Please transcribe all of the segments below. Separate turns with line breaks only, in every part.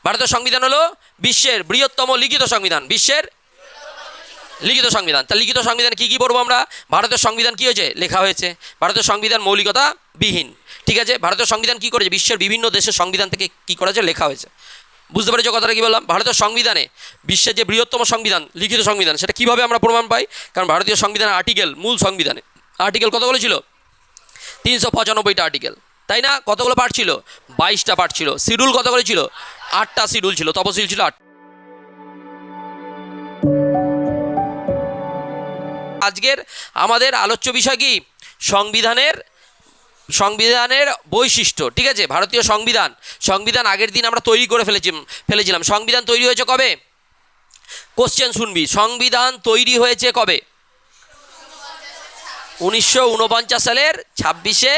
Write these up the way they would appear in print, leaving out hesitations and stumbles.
ভারতের সংবিধান হলো বিশ্বের বৃহত্তম লিখিত সংবিধান, বিশ্বের লিখিত সংবিধান। তা লিখিত সংবিধানে কী কী পড়বো আমরা? ভারতের সংবিধান কী হয়েছে? লেখা হয়েছে। ভারতের সংবিধান মৌলিকতা বিহীন, ঠিক আছে। ভারতের সংবিধান কী করেছে? বিশ্বের বিভিন্ন দেশের সংবিধান থেকে কী করা হয়েছে? লেখা হয়েছে। বুঝতে পেরেছো কথাটা কী বললাম? ভারতের সংবিধানে বিশ্বের যে বৃহত্তম সংবিধান, লিখিত সংবিধান, সেটা কীভাবে আমরা প্রমাণ পাই? কারণ ভারতীয় সংবিধানের আর্টিকেল, মূল সংবিধানে আর্টিকেল কতগুলো ছিল? 395টা আর্টিকেল, তাই না? কতগুলো পার্ট ছিল? 22টা পার্ট ছিল। শিডিউল কতগুলো ছিল? 8টা শিডিউল ছিল, তপশিল ছিল 8। আজকের আমাদের আলোচ্য বিষয় কি? সংবিধানের বৈশিষ্ট্য, ঠিক আছে। ভারতীয় সংবিধান আগের দিন আমরা তৈরি করে ফেলেছিলাম। সংবিধান তৈরি হয়েছে কবে? কোশ্চেন শুনবি, সংবিধান তৈরি হয়েছে কবে? 1949 সালের 26শে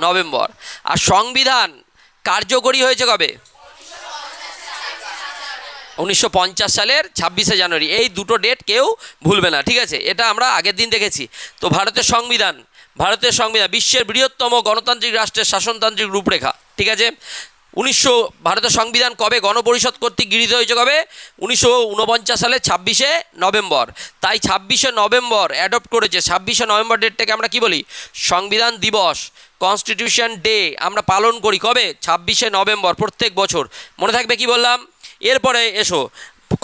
নভেম্বর। আর সংবিধান কার্যকরী হয়েছে কবে? 1950 সালের 26শে জানুয়ারি। এই দুটো ডেট কেউ ভুলবে না, ঠিক আছে। এটা আমরা আগের দিন দেখেছি। তো ভারতের সংবিধান বিশ্বের বৃহত্তম গণতান্ত্রিক রাষ্ট্রের শাসনতান্ত্রিক রূপরেখা, ঠিক আছে। ভারতের সংবিধান কবে গণপরিষদ কর্তৃক গৃহীত হয়েছে? কবে? 1949 সালের 26শে নভেম্বর। তাই 26শে নভেম্বর অ্যাডপ্ট করেছে। 26শে নভেম্বর ডেটটাকে আমরা কি বলি? সংবিধান দিবস, কনস্টিটিউশন ডে আমরা পালন করি। কবে? 26শে নভেম্বর প্রত্যেক বছর। মনে থাকবে কি বললাম? এরপরে এসো,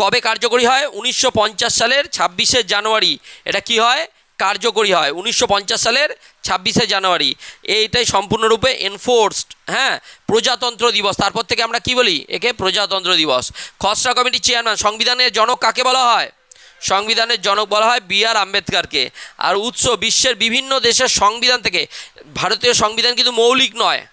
কবে কার্যকরী হয়? 1950 সালের 26শে জানুয়ারি এটা কি হয়? কার্যকরী হয় 1950 সালের 26শে জানুয়ারি। এইটাই সম্পূর্ণরূপে এনফোর্সড, হ্যাঁ, প্রজাতন্ত্র দিবস। তারপর থেকে আমরা কি বলি? একে প্রজাতন্ত্র দিবস। খসড়া কমিটির চেয়ারম্যান, সংবিধানের জনক কাকে বলা হয়? সংবিধানের জনক বলা হয় বি.আর. আম্বেদকরকে। আর উৎস, বিশ্বের বিভিন্ন দেশের সংবিধান থেকে। ভারতীয় সংবিধান কিন্তু মৌলিক নয়।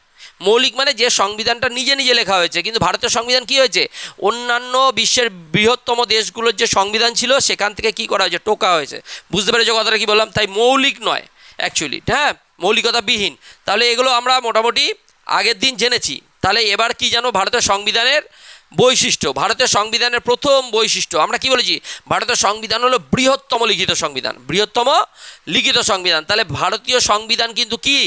মৌলিক মানে যে সংবিধানটা নিজে নিজে লেখা হয়েছে, কিন্তু ভারতের সংবিধান কি হয়েছে? অন্যান্য বিশ্বের বৃহত্তম দেশগুলোর যে সংবিধান ছিল সেখান থেকে কি করা হয়েছে? টোকা হয়েছে। বুঝতে পেরেছো কথাটা কি বললাম? তাই মৌলিক নয় অ্যাকচুয়ালি, হ্যাঁ, মৌলিকতা বিহীন। তাহলে এগুলো আমরা মোটামুটি আগের দিন জেনেছি। তাহলে এবার কি জানো? ভারতের সংবিধানের বৈশিষ্ট্য। ভারতের সংবিধানের প্রথম বৈশিষ্ট্য আমরা কি বলেছি? ভারতের সংবিধান হলো বৃহত্তম লিখিত সংবিধান, বৃহত্তম লিখিত সংবিধান। তাহলে ভারতীয় সংবিধান কিন্তু কি?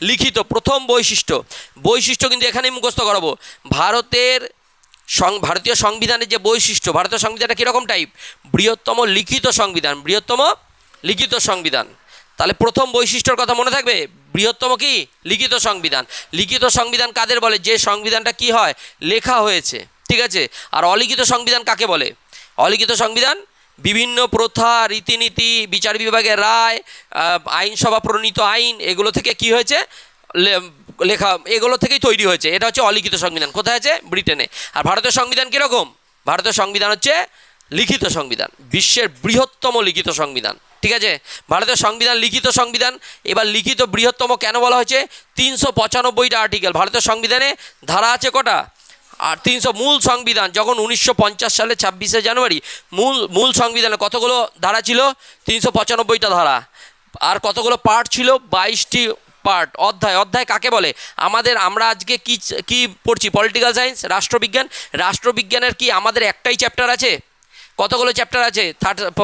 লিখিত। প্রথম বৈশিষ্ট্য কিন্তু এখানেই মুখস্থ করাবো। ভারতীয় সংবিধানের যে বৈশিষ্ট্য, ভারতীয় সংবিধানটা কীরকম টাইপ? বৃহত্তম লিখিত সংবিধান, বৃহত্তম লিখিত সংবিধান। তাহলে প্রথম বৈশিষ্ট্যর কথা মনে থাকবে, বৃহত্তম কি? লিখিত সংবিধান। লিখিত সংবিধান কাদের বলে? যে সংবিধানটা কি হয়? লেখা হয়েছে, ঠিক আছে। আর অলিখিত সংবিধান কাকে বলে? অলিখিত সংবিধান বিভিন্ন প্রথা, রীতিনীতি, বিচার বিভাগের রায়, আইনসভা প্রণীত আইন, এগুলো থেকে কি হয়েছে? লেখা, এগুলো থেকেই তৈরি হয়েছে। এটা হচ্ছে অলিখিত সংবিধান। কোথায় আছে? ব্রিটেনে। আর ভারতের সংবিধান কীরকম? ভারতের সংবিধান হচ্ছে লিখিত সংবিধান, বিশ্বের বৃহত্তম লিখিত সংবিধান, ঠিক আছে। ভারতের সংবিধান লিখিত সংবিধান। এবার লিখিত বৃহত্তম কেন বলা হয়েছে? 395টা আর্টিকেল। ভারতের সংবিধানে ধারা আছে কটা? আর 300। মূল সংবিধান যখন 1950 সালে 26শে জানুয়ারি, মূল সংবিধানে কতগুলো ধারা ছিল? 395টা ধারা। আর কতগুলো পার্ট ছিল? 22টি পার্ট। অধ্যায় কাকে বলে? আমরা আজকে কি পড়ছি? পলিটিক্যাল সায়েন্স, রাষ্ট্রবিজ্ঞানের কি আমাদের একটাই চ্যাপ্টার আছে? কতগুলো চ্যাপ্টার আছে?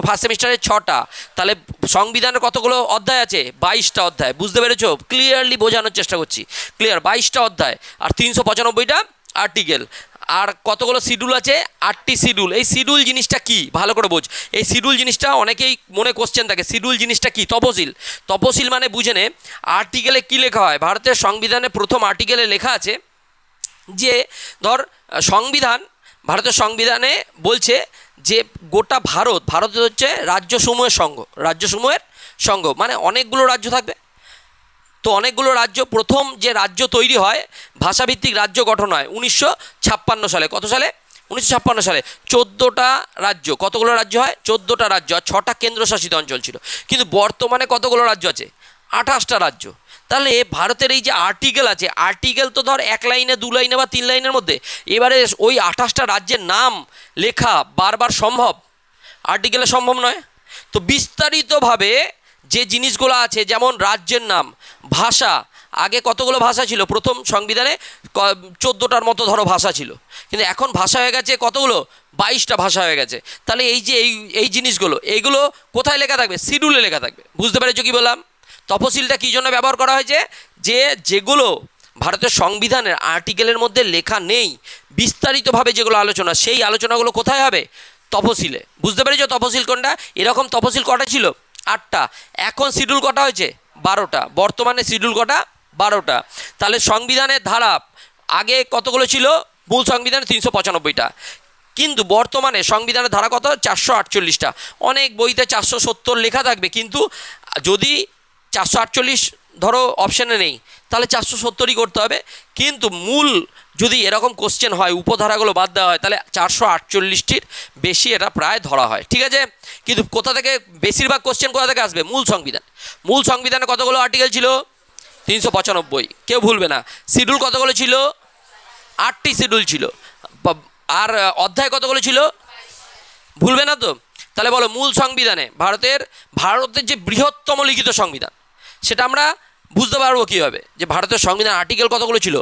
ফার্স্ট সেমিস্টারে 6টা। তাহলে সংবিধানের কতগুলো অধ্যায় আছে? 22টা অধ্যায়। বুঝতে পেরেছো? ক্লিয়ারলি বোঝানোর চেষ্টা করছি। ক্লিয়ার? 22টা অধ্যায় আর 395টা আর্টিকেল। আর কতগুলো শিডিউল আছে? 8টি শিডিউল। এই শিডিউল জিনিসটা কি? ভালো করে বোঝ। এই শিডিউল জিনিসটা অনেকেই মনে কোশ্চেন থাকে, শিডিউল জিনিসটা কি? তপশিল মানে বুঝে নে। আর্টিকেলে কি লেখা হয়? ভারতের সংবিধানে প্রথম আর্টিকেলে লেখা আছে যে ধর ভারতের সংবিধানে বলছে যে গোটা ভারত হচ্ছে রাজ্যসমূহের সংঘ, মানে অনেকগুলো রাজ্য থাকবে। তো অনেকগুলো রাজ্য, প্রথম যে রাজ্য তৈরি হয়, ভাষাভিত্তিক রাজ্য গঠন হয় 1956 সালে। কত সালে? 1956 সালে। 14টা রাজ্য। কতগুলো রাজ্য হয়? 14টা রাজ্য। আর 6টা কেন্দ্রশাসিত অঞ্চল ছিল। কিন্তু বর্তমানে কতগুলো রাজ্য আছে? 28টা রাজ্য। তাহলে ভারতের এই যে আর্টিকেল আছে, আর্টিকেল তো ধর 1 লাইনে, 2 লাইনে বা 3 লাইনের মধ্যে। এবারে ওই 28টা রাজ্যের নাম লেখা বারবার সম্ভব? আর্টিকেলে সম্ভব নয়। তো বিস্তারিতভাবে যে জিনিসগুলো আছে, যেমন রাজ্যের নাম, ভাষা। আগে কতগুলো ভাষা ছিল? প্রথম সংবিধানে 14টার মতো ধরো ভাষা ছিল, কিন্তু এখন ভাষা হয়ে গেছে কতগুলো? 22টা ভাষা হয়ে গেছে। তাহলে এই যে এই জিনিসগুলো, এইগুলো কোথায় লেখা থাকবে? শিডিউলে লেখা থাকবে। বুঝতে পেরেছো কি বললাম? তপশিলটা কী জন্য ব্যবহার করা হয়েছে? যেগুলো ভারতের সংবিধানের আর্টিকেলের মধ্যে লেখা নেই বিস্তারিতভাবে যেগুলো আলোচনা, সেই আলোচনাগুলো কোথায় হবে? তফসিলে। বুঝতে পেরেছো তফসিল কোনটা? এরকম তফসিল কটা ছিল? 8টা। এখন শিডিউল কটা হয়েছে? 12টা। বর্তমানে শিডিউল কটা? 12টা। তাহলে সংবিধানের ধারা আগে কতগুলো ছিল? মূল সংবিধানে 395টা, কিন্তু বর্তমানে সংবিধানের ধারা কত? 448টা। অনেক বইতে 470 লেখা থাকবে, কিন্তু যদি 448 ধরো অপশানে নেই, তাহলে 470ই করতে হবে। কিন্তু মূল যদি এরকম কোশ্চেন হয়, উপধারাগুলো বাদ দেওয়া হয়, তাহলে 448টির বেশি এটা প্রায় ধরা হয়। ঠিক আছে, কিন্তু কোথা থেকে বেশিরভাগ কোশ্চেন কোথা থেকে আসবে? মূল সংবিধান। মূল সংবিধানে কতগুলো আর্টিকেল ছিল? 395। কেউ ভুলবে না। শিডিউল কতগুলো ছিল? 8টি শিডিউল ছিল। আর অধ্যায় কতগুলো ছিল? ভুলবে না তো? তাহলে বলো, মূল সংবিধানে ভারতের যে বৃহত্তম লিখিত সংবিধান, সেটা আমরা বুঝতে পারবো কীভাবে? যে ভারতের সংবিধান আর্টিকেল কতগুলো ছিল?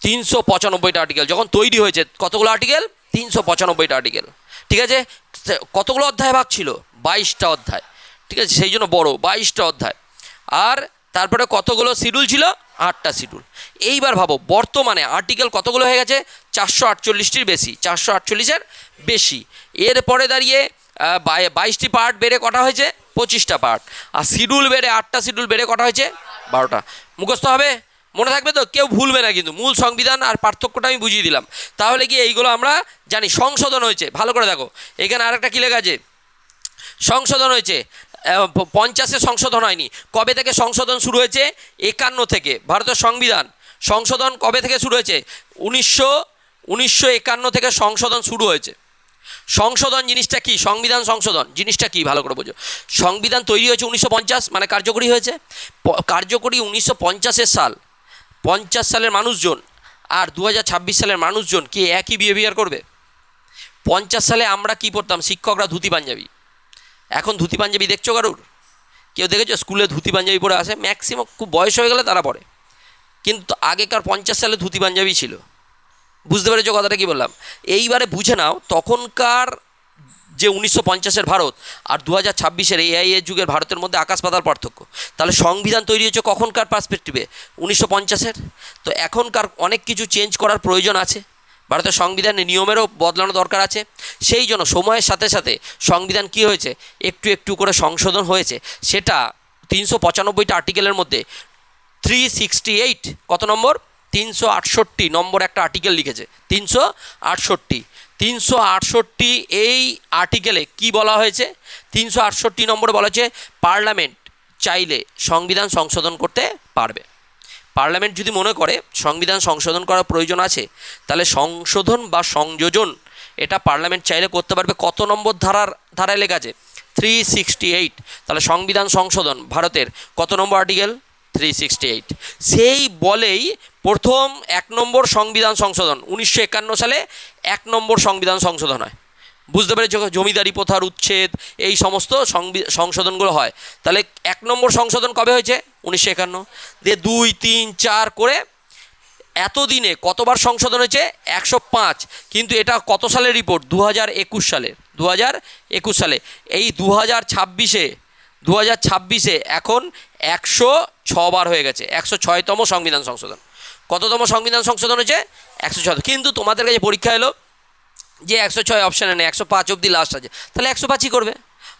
395টা আর্টিকেল। যখন তৈরি হয়েছে কতগুলো আর্টিকেল? 395টা আর্টিকেল। ঠিক আছে, কতগুলো অধ্যায় ভাগ ছিল? 22টা অধ্যায়। ঠিক আছে, সেই জন্য বড়, 22টা অধ্যায়। আর তারপরে কতগুলো শিডিউল ছিল? 8টা শিডিউল। এইবার ভাবো, বর্তমানে আর্টিকেল কতগুলো হয়ে গেছে? 448টির বেশি, 448-এর বেশি। এরপরে দাঁড়িয়ে 22টি পার্ট বেড়ে কটা হয়েছে? 25টা পার্ট। আর শিডিউল বেড়ে 8টা শিডিউল বেড়ে কটা হয়েছে? 12টা। মুখস্থ হবে? মনে থাকবে তো? কেউ ভুলবে না কিন্তু। মূল সংবিধান আর পার্থক্যটা আমি বুঝিয়ে দিলাম, তাহলে কি এইগুলো আমরা জানি। সংশোধন হয়েছে, ভালো করে দেখো, এখানে আরেকটা কী লেখা আছে? সংশোধন হয়েছে। 50-এ সংশোধন হয়নি। কবে থেকে সংশোধন শুরু হয়েছে? 51 থেকে। ভারতের সংবিধান সংশোধন কবে থেকে শুরু হয়েছে? 1951 থেকে সংশোধন শুরু হয়েছে। সংশোধন জিনিসটা কি? সংবিধান সংশোধন জিনিসটা কি ভালো করে বোঝো। সংবিধান তৈরি হয়েছে 1950, মানে কার্যকরী হয়েছে। কার্যকরী 1950 সাল। 50 সালের মানুষজন আর 2026 সালের মানুষজন কি একই বিহেভিয়ার করবে? 50 সালে আমরা কি পড়তাম? শিক্ষকরা ধুতি পাঞ্জাবি। এখন ধুতি পাঞ্জাবি দেখছো কারুর? কেউ দেখেছো? স্কুলে ধুতি পাঞ্জাবি পরে আসে ম্যাক্সিমাম, খুব বয়স হয়ে গেলে তারা পরে। কিন্তু আগেকার 50 সালে ধুতি পাঞ্জাবি ছিল। বুঝতে পেরেছো কথাটা কি বললাম? এইবারে বুঝে নাও, তখনকার যে 1950-এর ভারত আর 2026-এর AI এর যুগের ভারতের মধ্যে আকাশ পাতাল পার্থক্য। তাহলে সংবিধান তৈরি হয়েছে কখনকার পার্সপেক্টিভে? 1950-এর। তো এখনকার অনেক কিছু চেঞ্জ করার প্রয়োজন আছে। ভারতের সংবিধানের নিয়মেরও বদলানো দরকার আছে। সেই জন্য সময়ের সাথে সাথে সংবিধান কি হয়েছে? একটু একটু করে সংশোধন হয়েছে। সেটা 395টা আর্টিকেলের মধ্যে 368, কত নম্বর? 368 নম্বর একটা আর্টিকেল লিখেছে। 368 এই আর্টিকেলে কি বলা হয়েছে? 368 নম্বরে বলা হয়েছে পার্লামেন্ট চাইলে সংবিধান সংশোধন করতে পারবে। পার্লামেন্ট যদি মনে করে সংবিধান সংশোধন করার প্রয়োজন আছে, তাহলে সংশোধন বা সংযোজন এটা পার্লামেন্ট চাইলে করতে পারবে। কত নম্বর ধারায় লেখা আছে? 368। তাহলে সংবিধান সংশোধন ভারতের কত নম্বর আর্টিকেল? 368। সেই বলেই প্রথম 1 নম্বর সংবিধান সংশোধন 1951 সালে 1 নম্বর সংবিধান সংশোধন হয়। বুঝতে পেরেছ? জমিদারি প্রথার উচ্ছেদ, এই সমস্ত সংশোধনগুলো হয়। তাহলে 1 নম্বর সংশোধন কবে হয়েছে? 1951। দিয়ে 2, 3, 4 করে এতদিনে কতবার সংশোধন হয়েছে? 105। কিন্তু এটা কত সালের রিপোর্ট? 2021 সালের। 2021 সালে। এই 2026-এ এখন 106 বার হয়ে গেছে। 106তম সংবিধান সংশোধন। কততম সংবিধান সংশোধন হয়েছে? 106। কিন্তু তোমাদের কাছে পরীক্ষা এলো যে 106 অপশানে নেই, 105 অবধি লাস্ট আছে, তাহলে 105ই করবে,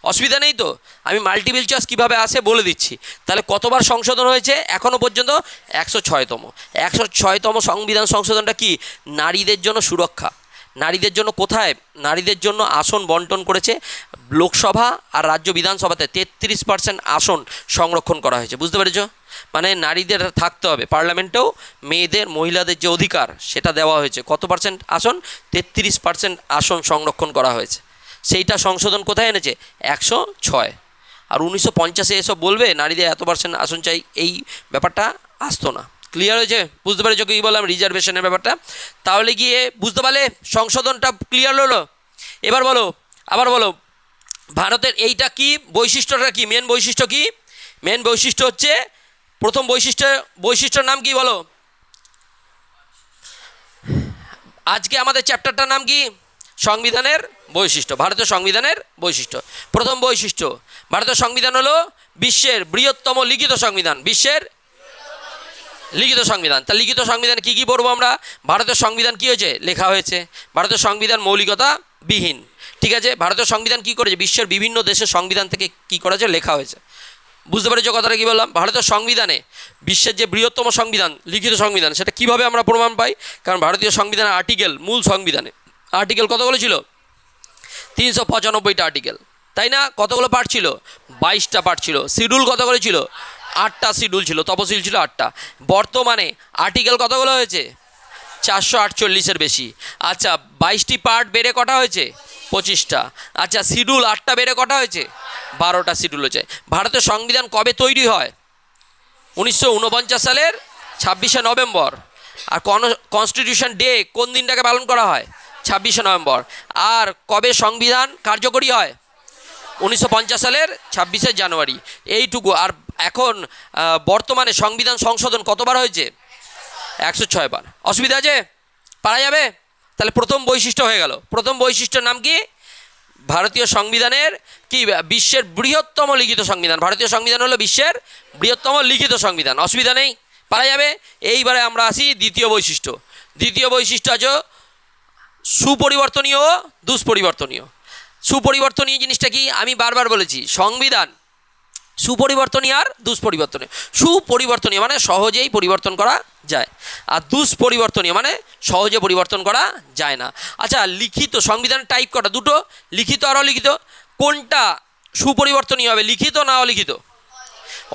অসুবিধা নেই তো। আমি মাল্টিপল চয়েস কীভাবে আসে বলে দিচ্ছি। তাহলে কতবার সংশোধন হয়েছে এখনও পর্যন্ত? 106তম। 106তম সংবিধান সংশোধনটা কি? নারীদের জন্য সুরক্ষা। নারীদের জন্য কোথায়? নারীদের জন্য আসন বন্টন করেছে। লোকসভা আর রাজ্য বিধানসভাতে 33% আসন সংরক্ষণ করা হয়েছে। বুঝতে পেরেছ? মানে নারীদের থাকতে হবে পার্লামেন্টেও। মহিলাদের যে অধিকার সেটা দেওয়া হয়েছে। কত পার্সেন্ট আসন? 33% আসন সংরক্ষণ করা হয়েছে। সেইটা সংশোধন কোথায় এনেছে? 106। আর 1950-এ এসব বলবে নারীদের এত পার্সেন্ট আসন চাই, এই ব্যাপারটা আসতো না। ক্লিয়ার হয়েছে? বুঝতে পেরেছো কি বললাম রিজার্ভেশনের ব্যাপারটা? তাহলে গিয়ে বুঝতে পারলে সংশোধনটা ক্লিয়ার হলো। এবার বলো, আবার বলো, ভারতের এইটা কি বৈশিষ্ট্যটা কি? মেন বৈশিষ্ট্য কি? মেন বৈশিষ্ট্য হচ্ছে, প্রথম বৈশিষ্ট্যর নাম কি বলো? আজকে আমাদের চ্যাপ্টারটার নাম কি? সংবিধানের বৈশিষ্ট্য। ভারতের সংবিধানের বৈশিষ্ট্য। প্রথম বৈশিষ্ট্য, ভারতের সংবিধান হলো বিশ্বের বৃহত্তম লিখিত সংবিধান। বিশ্বের লিখিত সংবিধান। তা লিখিত সংবিধান কী কী পড়বো আমরা? ভারতের সংবিধান কী হয়েছে? লেখা হয়েছে। ভারতের সংবিধান মৌলিকতা বিহীন। ঠিক আছে, ভারতের সংবিধান কী করেছে? বিশ্বের বিভিন্ন দেশের সংবিধান থেকে কী করেছে? লেখা হয়েছে। বুঝতে পেরেছো কথাটা কী বললাম? ভারতের সংবিধানে বিশ্বের যে বৃহত্তম সংবিধান, লিখিত সংবিধান, সেটা কীভাবে আমরা প্রমাণ পাই? কারণ ভারতীয় সংবিধানের আর্টিকেল, মূল সংবিধানে আর্টিকেল কতগুলো ছিল? 395টা আর্টিকেল, তাই না? কতগুলো পার্ট ছিল? 22টা পার্ট ছিল। শিডিউল কতগুলো ছিল? 8টা শিডিউল ছিল, তপশিল ছিল 8টা। বর্তমানে আর্টিকেল কতগুলো হয়েছে? 448-এর বেশি। আচ্ছা, 22টি পার্ট বেড়ে কটা হয়েছে? 25টা। আচ্ছা, শিডিউল 8টা বেড়ে কটা হয়েছে? 12টা শিডিউল হয়েছে। ভারতের সংবিধান কবে তৈরি হয়? 1949 সালের 26শে নভেম্বর। আর কনস্টিটিউশন ডে কোন দিনটাকে পালন করা হয়? 26শে নভেম্বর। আর কবে সংবিধান কার্যকরী হয়? 1950 সালের 26শে জানুয়ারি। এইটুকু। আর এখন বর্তমানে সংবিধান সংশোধন কতবার হয়েছে? 106 বার। অসুবিধা আছে? পারা যাবে? তাহলে প্রথম বৈশিষ্ট্য হয়ে গেল। প্রথম বৈশিষ্ট্যের নাম কি? ভারতীয় সংবিধানের কি? বিশ্বের বৃহত্তম লিখিত সংবিধান। ভারতীয় সংবিধান হলো বিশ্বের বৃহত্তম লিখিত সংবিধান। অসুবিধা নেই, পারা যাবে। এইবারে আমরা আসি দ্বিতীয় বৈশিষ্ট্য। দ্বিতীয় বৈশিষ্ট্য আছে সুপরিবর্তনীয় ও দুষ্পরিবর্তনীয়। সুপরিবর্তনীয় জিনিসটা কি? আমি বারবার বলেছি, সংবিধান সুপরিবর্তনীয় আর দুষ্পরিবর্তনীয়। সুপরিবর্তনীয় মানে সহজেই পরিবর্তন করা যায়, আর দুষ্পরিবর্তনীয় মানে সহজে পরিবর্তন করা যায় না। আচ্ছা, লিখিত সংবিধানের টাইপ কটা? দুটো, লিখিত আর অলিখিত। কোনটা সুপরিবর্তনীয় হবে, লিখিত না অলিখিত?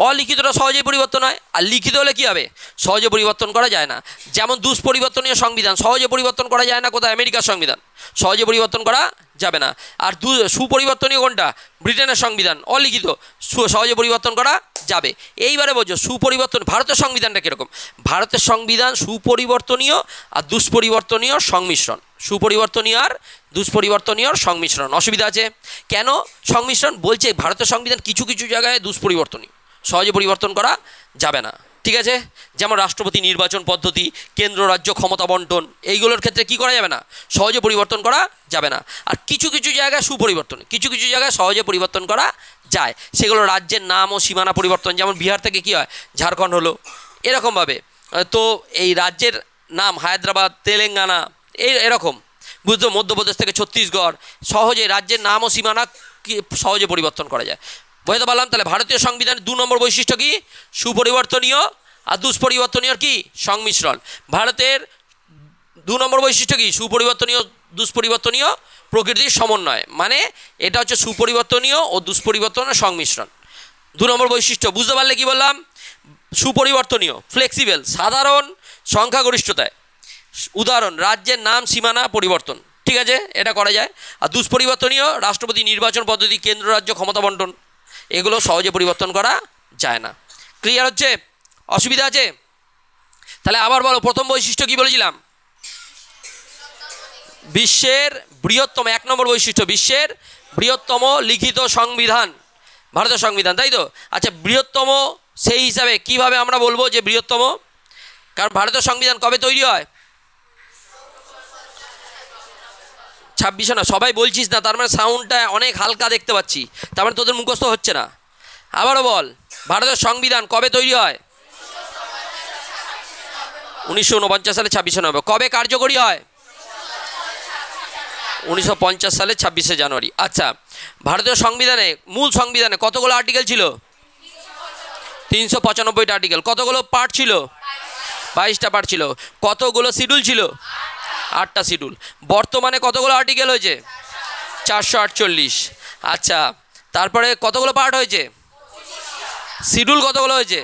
অলিখিতটা সহজেই পরিবর্তন হয়, আর লিখিত হলে কী হবে? সহজে পরিবর্তন করা যায় না। যেমন দুষ্পরিবর্তনীয় সংবিধান সহজে পরিবর্তন করা যায় না কোথায়? আমেরিকার সংবিধান সহজে পরিবর্তন করা যাবে না। আর সুপরিবর্তনীয় কোনটা? ব্রিটেনের সংবিধান, অলিখিত, সহজে পরিবর্তন করা যাবে। এইবারে বোঝো সুপরিবর্তন ভারতের সংবিধানটা কীরকম। ভারতের সংবিধান সুপরিবর্তনীয় আর দুষ্পরিবর্তনীয় সংমিশ্রণ। সুপরিবর্তনীয় আর দুষ্পরিবর্তনীয় সংমিশ্রণ। অসুবিধা আছে? কেন সংমিশ্রণ বলছে? ভারতের সংবিধান কিছু কিছু জায়গায় দুষ্পরিবর্তনীয়, সহজে পরিবর্তন করা যাবে না। ঠিক আছে, যেমন রাষ্ট্রপতি নির্বাচন পদ্ধতি, কেন্দ্র রাজ্য ক্ষমতা বন্টন, এইগুলোর ক্ষেত্রে কি করা যাবে না? সহজে পরিবর্তন করা যাবে না। আর কিছু কিছু জায়গায় সুপরিবর্তন, কিছু কিছু জায়গায় সহজে পরিবর্তন করা যায়। সেগুলো রাজ্যের নাম ও সীমানা পরিবর্তন, যেমন বিহার থেকে কী হয় ঝাড়খণ্ড হলো, এরকমভাবে। তো এই রাজ্যের নাম হায়দ্রাবাদ, তেলেঙ্গানা, এরকম বুঝতো, মধ্যপ্রদেশ থেকে ছত্তিশগড়, সহজে রাজ্যের নাম ও সীমানা সহজে পরিবর্তন করা যায়। বুঝতে পারলাম? তাহলে ভারতীয় সংবিধানের 2 নম্বর বৈশিষ্ট্য কি? সুপরিবর্তনীয় আর দুষ্পরিবর্তনীয় কি? সংমিশ্রণ। ভারতের 2 নম্বর বৈশিষ্ট্য কি? সুপরিবর্তনীয় দুষ্পরিবর্তনীয় প্রকৃতির সমন্বয়। মানে এটা হচ্ছে সুপরিবর্তনীয় ও দুষ্পরিবর্তনীয় সংমিশ্রণ। 2 নম্বর বৈশিষ্ট্য বুঝতে পারলে কি বললাম? সুপরিবর্তনীয়, ফ্লেক্সিবল, সাধারণ সংখ্যাগরিষ্ঠতায়। উদাহরণ, রাজ্যের নাম সীমানা পরিবর্তন, ঠিক আছে, এটা করা যায়। আর দুষ্পরিবর্তনীয়, রাষ্ট্রপতি নির্বাচন পদ্ধতি, কেন্দ্র রাজ্য ক্ষমতা বন্টন, এগুলো সহজে পরিবর্তন করা যায় না। ক্লিয়ার হচ্ছে? অসুবিধা আছে? তাহলে আবার বলো, প্রথম বৈশিষ্ট্য কি বলেছিলাম? বিশ্বের বৃহত্তম, 1 নম্বর বৈশিষ্ট্য বিশ্বের বৃহত্তম লিখিত সংবিধান ভারতের সংবিধান, তাই তো? আচ্ছা, বৃহত্তম সেই হিসাবে কিভাবে আমরা বলবো যে বৃহত্তম? কারণ ভারতের সংবিধান কবে তৈরি হয়? 26 না, সবাই বলছিস না, তার মানে সাউন্ডটা অনেক হালকা দেখতে পাচ্ছি, তার মানে তোদের মুখস্থ হচ্ছে না। আবারও বল, ভারতের সংবিধান কবে তৈরি হয়? 1949 সালে 26শে নভেম্বর। কবে কার্যকরী হয়? 1950 সালে 26শে জানুয়ারি। আচ্ছা, ভারতীয় সংবিধানে, মূল সংবিধানে কতগুলো আর্টিকেল ছিল? 395টা আর্টিকেল। কতগুলো পার্ট ছিল? 22টা পার্ট ছিল। কতগুলো শিডিউল ছিল? 8টা শিডিউল। বর্তমানে কতগুলো আর্টিকেল হয়েছে? 448। আচ্ছা, তারপরে কতগুলো পার্ট হয়েছে? শিডিউল কতগুলো হয়েছে?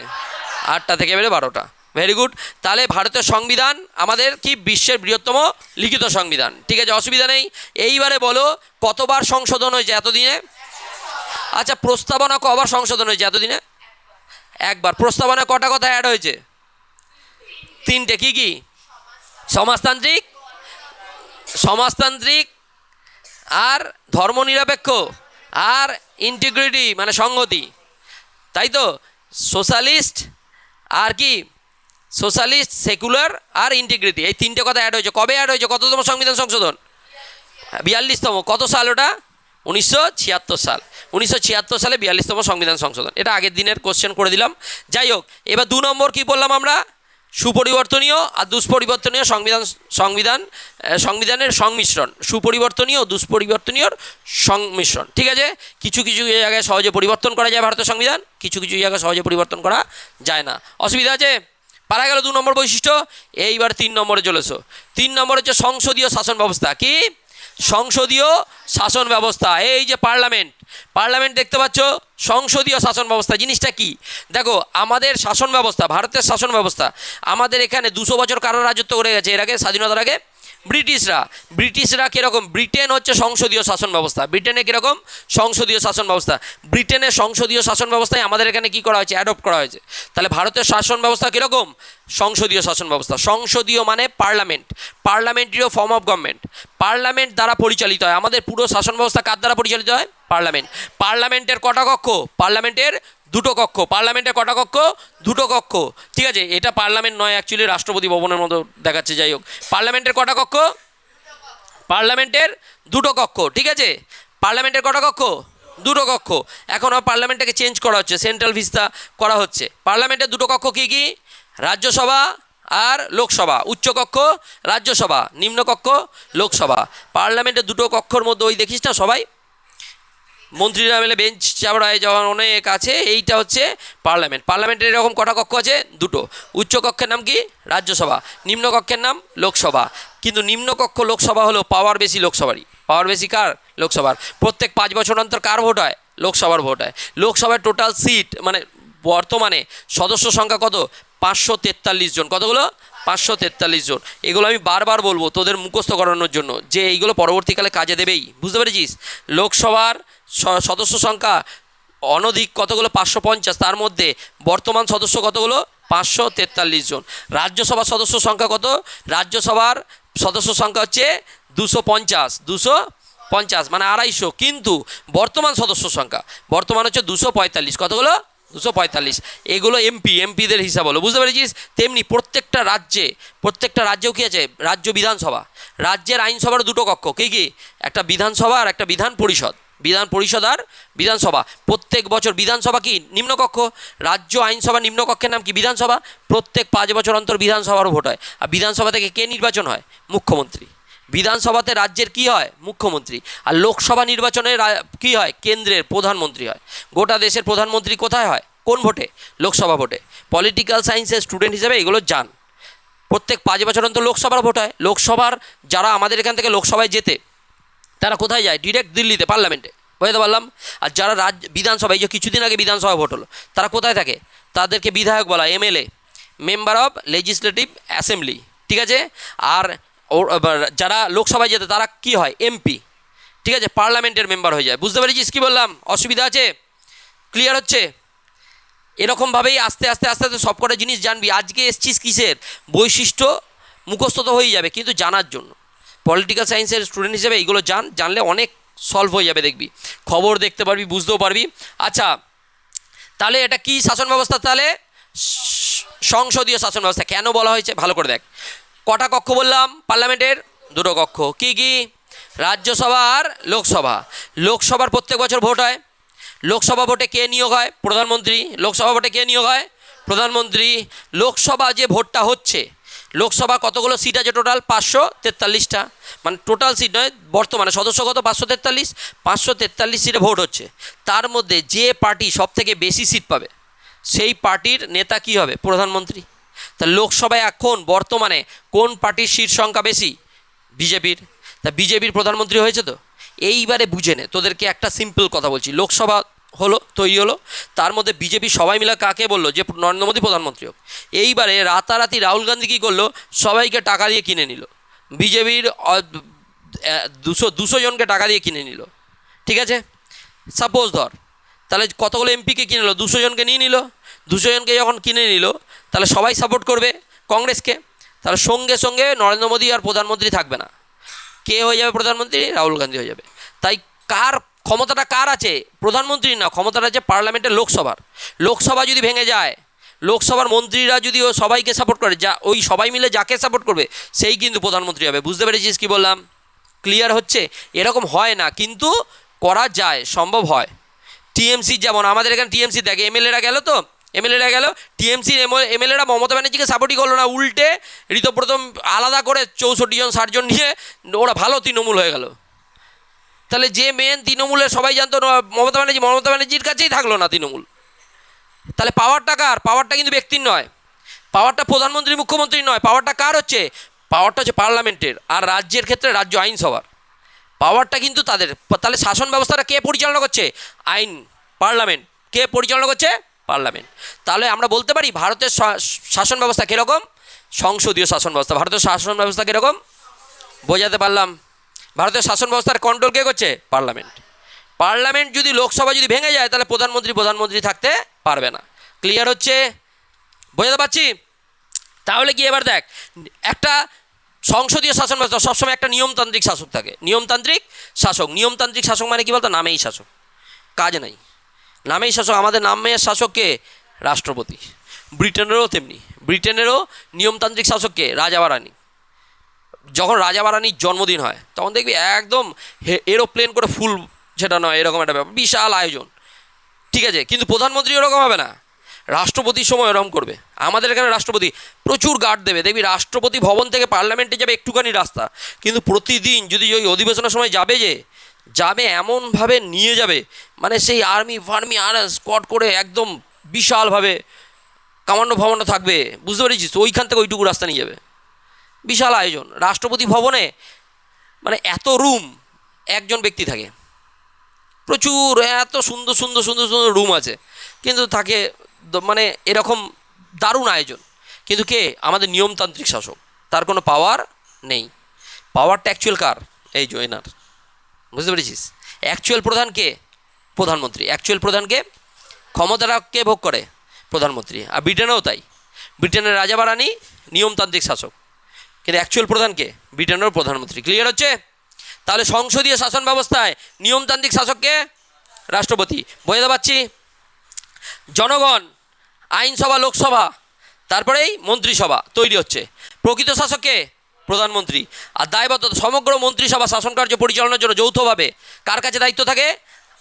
8টা থেকে বেড়ে 12টা। Very good. তাহলে ভারতের সংবিধান আমাদের কি? বিশ্বের বৃহত্তম লিখিত সংবিধান। ঠিক আছে, অসুবিধা নেই। এইবারে বলো, কতবার সংশোধন হয়েছে এতদিনে? আচ্ছা, প্রস্তাবনা কবার সংশোধন হয়েছে এতদিনে? একবার। প্রস্তাবনা কটা কথা অ্যাড হয়েছে? 3টে। কি কি? সমাজতান্ত্রিক, সমাজতান্ত্রিক আর ধর্মনিরপেক্ষ আর ইন্টিগ্রিটি মানে সংহতি, তাই তো? সোশ্যালিস্ট আর কি? সোশ্যালিস্ট, সেকুলার আর ইন্টিগ্রিটি, এই 3টে কথা অ্যাড হয়েছে। কবে অ্যাড হয়েছে? কততম সংবিধান সংশোধন? 42তম। কত সাল ওটা? 1976 সাল। 1976 সালে 42তম সংবিধান সংশোধন। এটা আগের দিনের কোশ্চেন করে দিলাম। যাই হোক, এবার 2 নম্বর কি বললাম আমরা? সুপরিবর্তনীয় আর দুষ্পরিবর্তনীয় সংবিধানের সংমিশ্রণ, সুপরিবর্তনীয় ও দুষ্পরিবর্তনীয় সংমিশ্রণ। ঠিক আছে, কিছু কিছু জায়গায় সহজে পরিবর্তন করা যায় ভারতের সংবিধান, কিছু কিছু জায়গায় সহজে পরিবর্তন করা যায় না। অসুবিধা আছে? পারা গেল 2 নম্বর বৈশিষ্ট্য। এইবার 3 নম্বরে চলেছো। 3 নম্বর হচ্ছে সংসদীয় শাসন ব্যবস্থা। কি? সংসদীয় শাসন ব্যবস্থা। এই যে পার্লামেন্ট দেখতে পাচ্ছ, সংসদীয় শাসন ব্যবস্থা জিনিসটা কি? দেখো, আমাদের শাসন ব্যবস্থা, ভারতের শাসন ব্যবস্থা, আমাদের এখানে 200 বছর কারা রাজত্ব করে গেছে এর আগে, স্বাধীনতার আগে? ব্রিটিশরা কীরকম? ব্রিটেন হচ্ছে সংসদীয় শাসন ব্যবস্থা। ব্রিটেনে কীরকম? সংসদীয় শাসন ব্যবস্থা। ব্রিটেনের সংসদীয় শাসন ব্যবস্থায় আমাদের এখানে কী করা হয়েছে? অ্যাডপ্ট করা হয়েছে। তাহলে ভারতের শাসন ব্যবস্থা কীরকম? সংসদীয় শাসন ব্যবস্থা। সংসদীয় মানে parliamentary form of government, parliament দ্বারা পরিচালিত হয়। আমাদের পুরো শাসন ব্যবস্থা কার দ্বারা পরিচালিত হয়? পার্লামেন্টের কটা কক্ষ? পার্লামেন্টের 2টো কক্ষ। পার্লামেন্টের কটা কক্ষ? 2টো কক্ষ। ঠিক আছে, এটা পার্লামেন্ট নয়, অ্যাকচুয়ালি রাষ্ট্রপতি ভবনের মতো দেখাচ্ছে, যাই হোক। পার্লামেন্টের কটা কক্ষ? পার্লামেন্টের 2টো কক্ষ। ঠিক আছে, পার্লামেন্টের কটা কক্ষ? 2টো কক্ষ। এখন পার্লামেন্টটাকে চেঞ্জ করা হচ্ছে, সেন্ট্রাল ভিস্তা করা হচ্ছে। পার্লামেন্টের 2টো কক্ষ কী কী? রাজ্যসভা আর লোকসভা। উচ্চকক্ষ রাজ্যসভা, নিম্নকক্ষ লোকসভা। পার্লামেন্টের 2টো কক্ষর মধ্যে ওই দেখিস না সবাই মন্ত্রীরা মিলে বেঞ্চ চাপড়ায় যখন অনেক আছে, এইটা হচ্ছে পার্লামেন্টের এরকম কটা কক্ষ আছে? 2টো। উচ্চকক্ষের নাম কি? রাজ্যসভা। নিম্নকক্ষের নাম লোকসভা। কিন্তু নিম্নকক্ষ লোকসভা হলো পাওয়ার বেশি লোকসভারই। পাওয়ার বেশি কার? লোকসভার। প্রত্যেক 5 বছর অন্তর কার ভোট হয়? লোকসভার ভোট হয়। লোকসভার টোটাল সিট মানে বর্তমানে সদস্য সংখ্যা কত? 543 জন। কতগুলো? 543 জন। এগুলো আমি বারবার বলবো তোদের মুখস্থ করানোর জন্য, যে এইগুলো পরবর্তীকালে কাজে দেবেই। বুঝতে পেরেছিস? লোকসভার সদস্য সংখ্যা অনধিক কতগুলো? 550। তার মধ্যে বর্তমান সদস্য কতগুলো? 543 জন। রাজ্যসভার সদস্য সংখ্যা কত? রাজ্যসভার সদস্য সংখ্যা হচ্ছে 250 মানে 250, কিন্তু বর্তমান সদস্য সংখ্যা বর্তমান হচ্ছে 245। কতগুলো? 245। এগুলো এমপিদের হিসাব হলো। বুঝতে পেরেছিস? তেমনি প্রত্যেকটা রাজ্যেও কী আছে? রাজ্য বিধানসভা। রাজ্যের আইনসভার 2টো কক্ষ। কী? একটা বিধানসভা আর একটা বিধান পরিষদ আর বিধানসভা। প্রত্যেক বছর বিধানসভা কি? নিম্নকক্ষ। রাজ্য আইনসভা নিম্নকক্ষের নাম কি? বিধানসভা। প্রত্যেক 5 বছর অন্তর বিধানসভারও ভোট হয়। আর বিধানসভা থেকে কে নির্বাচন হয়? মুখ্যমন্ত্রী। বিধানসভাতে রাজ্যের কি হয়? মুখ্যমন্ত্রী। আর লোকসভা নির্বাচনে কি হয়? কেন্দ্রের প্রধানমন্ত্রী হয়। গোটা দেশের প্রধানমন্ত্রী কোথায় হয়? কোন ভোটে? লোকসভা ভোটে। পলিটিক্যাল সায়েন্সের স্টুডেন্ট হিসেবে এগুলো জান। প্রত্যেক 5 বছর অন্তর লোকসভার ভোট হয়। লোকসভার যারা আমাদের এখান থেকে লোকসভায় যেতে, তারা কোথায় যায়? ডিরেক্ট দিল্লিতে, পার্লামেন্টে। বুঝতে পারলাম? আর যারা বিধানসভা, এই যে কিছুদিন আগে বিধানসভা ভোট হলো, তারা কোথায় থাকে? তাদেরকে বিধায়ক বলা, MLA, member of legislative assembly. ঠিক আছে, আর যারা লোকসভায় যেতে তারা কি হয়? এমপি। ঠিক আছে, পার্লামেন্টের মেম্বার হয়ে যায়। বুঝতে পেরেছিস কী বললাম? অসুবিধা আছে? ক্লিয়ার হচ্ছে? এরকমভাবেই আস্তে আস্তে সবকটা জিনিস জানবি। আজকে এসছিস কিসের? বৈশিষ্ট্য মুখস্থ তো হয়ে যাবে, কিন্তু জানার জন্য। পলিটিক্যাল সায়েন্সের স্টুডেন্ট হিসেবে এইগুলো জানলে অনেক সলভ হয়ে যাবে, দেখবি। খবর দেখতে পারবি, বুঝতেও পারবি। আচ্ছা, তাহলে এটা কি শাসন ব্যবস্থা? তাহলে সংসদীয় শাসন ব্যবস্থা। কেন বলা হয়েছে ভালো করে দেখ। কটা কক্ষ বললাম? পার্লামেন্টের 2টো কক্ষ। কি কি? রাজ্যসভা আর লোকসভা। লোকসভার প্রত্যেক বছর ভোট হয়। লোকসভা ভোটে কে নিয়োগ হয়? প্রধানমন্ত্রী। লোকসভা ভোটে কে নিয়োগ হয়? প্রধানমন্ত্রী। লোকসভা যে ভোটটা হচ্ছে, লোকসভা কতগুলো সিট আছে টোটাল? 543টা। মানে টোটাল সিট নয়, বর্তমানে সদস্য কত? 543 সিটে ভোট হচ্ছে। তার মধ্যে যে পার্টি সব থেকে বেশি সিট পাবে, সেই পার্টির নেতা কি হবে? প্রধানমন্ত্রী। তা লোকসভায় এখন বর্তমানে কোন পার্টির সিট সংখ্যা বেশি? বিজেপির। তা বিজেপির প্রধানমন্ত্রী হয়েছে তো। এইবারে বুঝে নে, তোদেরকে একটা সিম্পল কথা বলছি। লোকসভা তৈরি হলো, তার মধ্যে বিজেপি সবাই মিলে কাকে বললো যে নরেন্দ্র মোদী প্রধানমন্ত্রী হোক। এইবারে রাতারাতি রাহুল গান্ধী কী করলো? সবাইকে টাকা দিয়ে কিনে নিল। বিজেপির 200 জনকে টাকা দিয়ে কিনে নিল। ঠিক আছে, সাপোজ ধর, তাহলে কতগুলো এমপিকে কিনে নিল? 200 জনকে নিয়ে নিল। 200 জনকে যখন কিনে নিল, তাহলে সবাই সাপোর্ট করবে কংগ্রেসকে। তাহলে সঙ্গে সঙ্গে নরেন্দ্র মোদী আর প্রধানমন্ত্রী থাকবে না। কে হয়ে যাবে প্রধানমন্ত্রী? রাহুল গান্ধী হয়ে যাবে। তাই ক্ষমতাটা কার আছে? প্রধানমন্ত্রীর না, ক্ষমতাটা আছে পার্লামেন্টের লোকসভার। লোকসভা যদি ভেঙে যায়, লোকসভার মন্ত্রীরা যদি সবাইকে সাপোর্ট করে, ওই সবাই মিলে যাকে সাপোর্ট করবে সেই কিন্তু প্রধানমন্ত্রী হবে। বুঝতে পেরেছিস কী বললাম? ক্লিয়ার হচ্ছে? এরকম হয় না, কিন্তু করা যায়, সম্ভব হয়। টিএমসি যেমন, আমাদের এখানে টিএমসি দেখে এমএলএরা গেল তো এমএলএরা গেল, টিএমসির এমএলএরা মমতা ব্যানার্জিকে সাপোর্টই করলো না, উল্টে ঋতপ্রথম আলাদা করে 64 জন 60 জন নিয়ে ওরা ভালো তৃণমূল হয়ে গেল। তাহলে যে মেন তৃণমূলের সবাই জানতো মমতা ব্যানার্জির কাছেই থাকলো না তৃণমূল। তাহলে পাওয়ারটা কার? পাওয়ারটা কিন্তু ব্যক্তির নয়, পাওয়ারটা প্রধানমন্ত্রী মুখ্যমন্ত্রীর নয়, পাওয়ারটা কার হচ্ছে? পাওয়ারটা হচ্ছে পার্লামেন্টের, আর রাজ্যের ক্ষেত্রে রাজ্য আইনসভার। পাওয়ারটা কিন্তু তাদের। তাহলে শাসন ব্যবস্থাটা কে পরিচালনা করছে? আইন, পার্লামেন্ট। কে পরিচালনা করছে? পার্লামেন্ট। তাহলে আমরা বলতে পারি ভারতের শাসন ব্যবস্থা কীরকম? সংসদীয় শাসন ব্যবস্থা। ভারতের শাসন ব্যবস্থা কীরকম বোঝাতে পারলাম? ভারতের শাসন ব্যবস্থার কন্ট্রোল কে করছে? পার্লামেন্ট। পার্লামেন্ট যদি, লোকসভা যদি ভেঙে যায় তাহলে প্রধানমন্ত্রী থাকতে পারবে না। ক্লিয়ার হচ্ছে? বোঝাতে পারছি? তাহলে কি এবার দেখ, একটা সংসদীয় শাসন ব্যবস্থা সবসময় একটা নিয়মতান্ত্রিক শাসক থাকে। নিয়মতান্ত্রিক শাসক মানে কি বলতো? নামেই শাসক, কাজ নাই, নামেই শাসক। আমাদের নামের শাসককে রাষ্ট্রপতি। ব্রিটেনেরও তেমনি, ব্রিটেনেরও নিয়মতান্ত্রিক শাসককে রাজা বা রানী। যখন রাজা বা রানীর জন্মদিন হয় তখন দেখবি একদম এরোপ্লেন করে ফুল, সেটা নয়, এরকম একটা ব্যাপার, বিশাল আয়োজন, ঠিক আছে। কিন্তু প্রধানমন্ত্রী ওরকম হবে না, রাষ্ট্রপতির সময় এরকম করবে। আমাদের এখানে রাষ্ট্রপতি প্রচুর গার্ড দেবে, দেখবি রাষ্ট্রপতি ভবন থেকে পার্লামেন্টে যাবে একটুখানি রাস্তা, কিন্তু প্রতিদিন যদি ওই অধিবেশনের সময় যাবে এমনভাবে নিয়ে যাবে, মানে সেই আর্মি আর স্কোয়াড করে একদম বিশালভাবে কামান্ডো থাকবে, বুঝতে পেরেছিস? ওইখান থেকে ওইটুকু রাস্তা নিয়ে যাবে, বিশাল আয়োজন। রাষ্ট্রপতি ভবনে মানে এত রুম, একজন ব্যক্তি থাকে, প্রচুর এত সুন্দর রুম আছে, কিন্তু থাকে মানে এরকম দারুণ আয়োজন। কিন্তু কে? আমাদের নিয়মতান্ত্রিক শাসক, তার কোনো পাওয়ার নেই। পাওয়ারটা অ্যাকচুয়াল কার? এই জয়নার, বুঝতে পেরেছিস? অ্যাকচুয়াল প্রধান কে? প্রধানমন্ত্রী। অ্যাকচুয়াল প্রধানকে, ক্ষমতাটা কে ভোগ করে? প্রধানমন্ত্রী। আর ব্রিটেনেও তাই, ব্রিটেনের রাজা বা রানী নিয়মতান্ত্রিক শাসক, কিন্তু অ্যাকচুয়াল প্রধানকে? ব্রিটেনেরও প্রধানমন্ত্রী। ক্লিয়ার হচ্ছে? তাহলে সংসদীয় শাসন ব্যবস্থায় নিয়মতান্ত্রিক শাসককে রাষ্ট্রপতি। বোঝাতে পারছি? জনগণ, আইনসভা, লোকসভা, তারপরেই মন্ত্রিসভা তৈরি হচ্ছে। প্রকৃত শাসককে? প্রধানমন্ত্রী। আর দায়বদ্ধতা সমগ্র মন্ত্রিসভা শাসন কার্য পরিচালনার জন্য যৌথভাবে কার কাছে দায়িত্ব থাকে?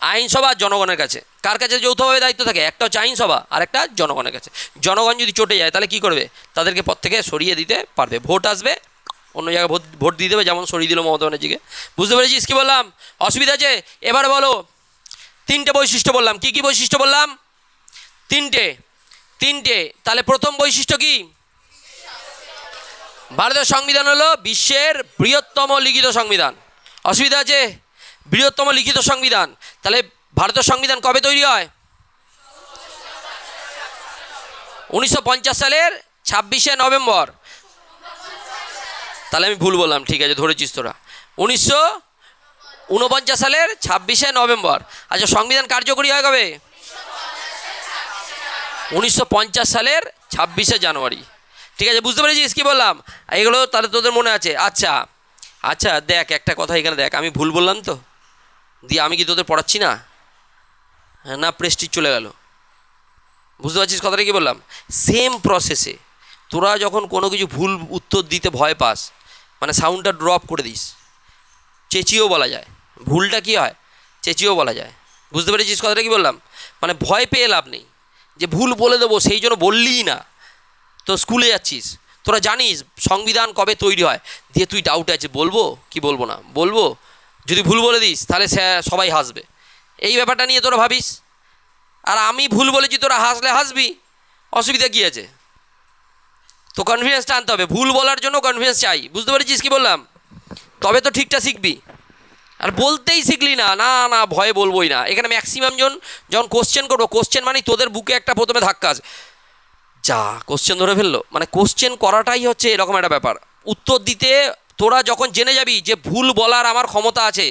আইনসভা, জনগণের কাছে। কার কাছে যৌথভাবে দায়িত্ব থাকে? একটা হচ্ছে আইনসভা আর একটা জনগণের কাছে। জনগণ যদি চটে যায় তাহলে কী করবে? তাদেরকে পদ থেকে সরিয়ে দিতে পারবে। ভোট আসবে, অন্য জায়গায় ভোট দিয়ে দেবে, যেমন সরিয়ে দিল মমতা ব্যানার্জিকে। বুঝতে পেরেছিস কী বললাম? অসুবিধা আছে? এবার বলো, 3টে বৈশিষ্ট্য বললাম। কি কি বৈশিষ্ট্য বললাম? 3টে। তাহলে প্রথম বৈশিষ্ট্য কি? ভারতের সংবিধান হলো বিশ্বের বৃহত্তম লিখিত সংবিধান। অসুবিধা আছে? বৃহত্তম লিখিত সংবিধান। তাহলে ভারতের সংবিধান কবে তৈরি হয়? 1950 সালের 26শে নভেম্বর। তাহলে আমি ভুল বললাম, ঠিক আছে, ধরেছিস তোরা। 1949 সালের 26শে নভেম্বর। আচ্ছা, সংবিধান কার্যকরী হয় কবে? 1950 সালের 26শে জানুয়ারি। ঠিক আছে, বুঝতে পেরেছিস কী বললাম? এগুলো তাহলে তোদের মনে আছে? আচ্ছা দেখ, একটা কথা এখানে দেখ, আমি ভুল বললাম তো, দিয়ে আমি কি তোদের পড়াচ্ছি না? না, প্রেস্টিজ চলে গেল। বুঝতে পারছিস কথাটা কী বললাম? সেম প্রসেসে তোরা যখন কোনো কিছু ভুল উত্তর দিতে ভয় পাস, মানে সাউন্ডটা ড্রপ করে দিস, চেঁচিয়েও বলা যায়। ভুলটা কী হয়? চেঁচিয়েও বলা যায়। বুঝতে পেরেছিস কথাটা কী বললাম? মানে ভয় পেয়ে লাভ নেই যে ভুল বলে দেবো, সেই জন্য বললিই না। তো স্কুলে যাচ্ছিস, তোরা জানিস সংবিধান কবে তৈরি হয়, দিয়ে তুই ডাউটে আছিস, বলবো কি বলবো না, বলবো, যদি ভুল বলে দিস তাহলে সবাই হাসবে, এই ব্যাপারটা নিয়ে তোরা ভাবিস। আর আমি ভুল বলেছি, তোরা হাসলে হাসবি, অসুবিধা কী আছে? তো কনফিডেন্সটা আনতে হবে, ভুল বলার জন্য কনফিডেন্স চাই। বুঝতে পেরেছিস কী বললাম? তবে তো ঠিকটা শিখবি। আর বলতেই শিখলি না, না ভয়ে বলবোই না। এখানে ম্যাক্সিমাম যখন কোশ্চেন করবো, কোশ্চেন মানে তোদের বুকে একটা প্রথমে ধাক্কা আছে, যা কোশ্চেন ধরে ফেললো, মানে কোশ্চেন করাটাই হচ্ছে এরকম একটা ব্যাপার। উত্তর দিতে তোরা যখন জেনে যাবি যে ভুল বলার আমার ক্ষমতা আছে,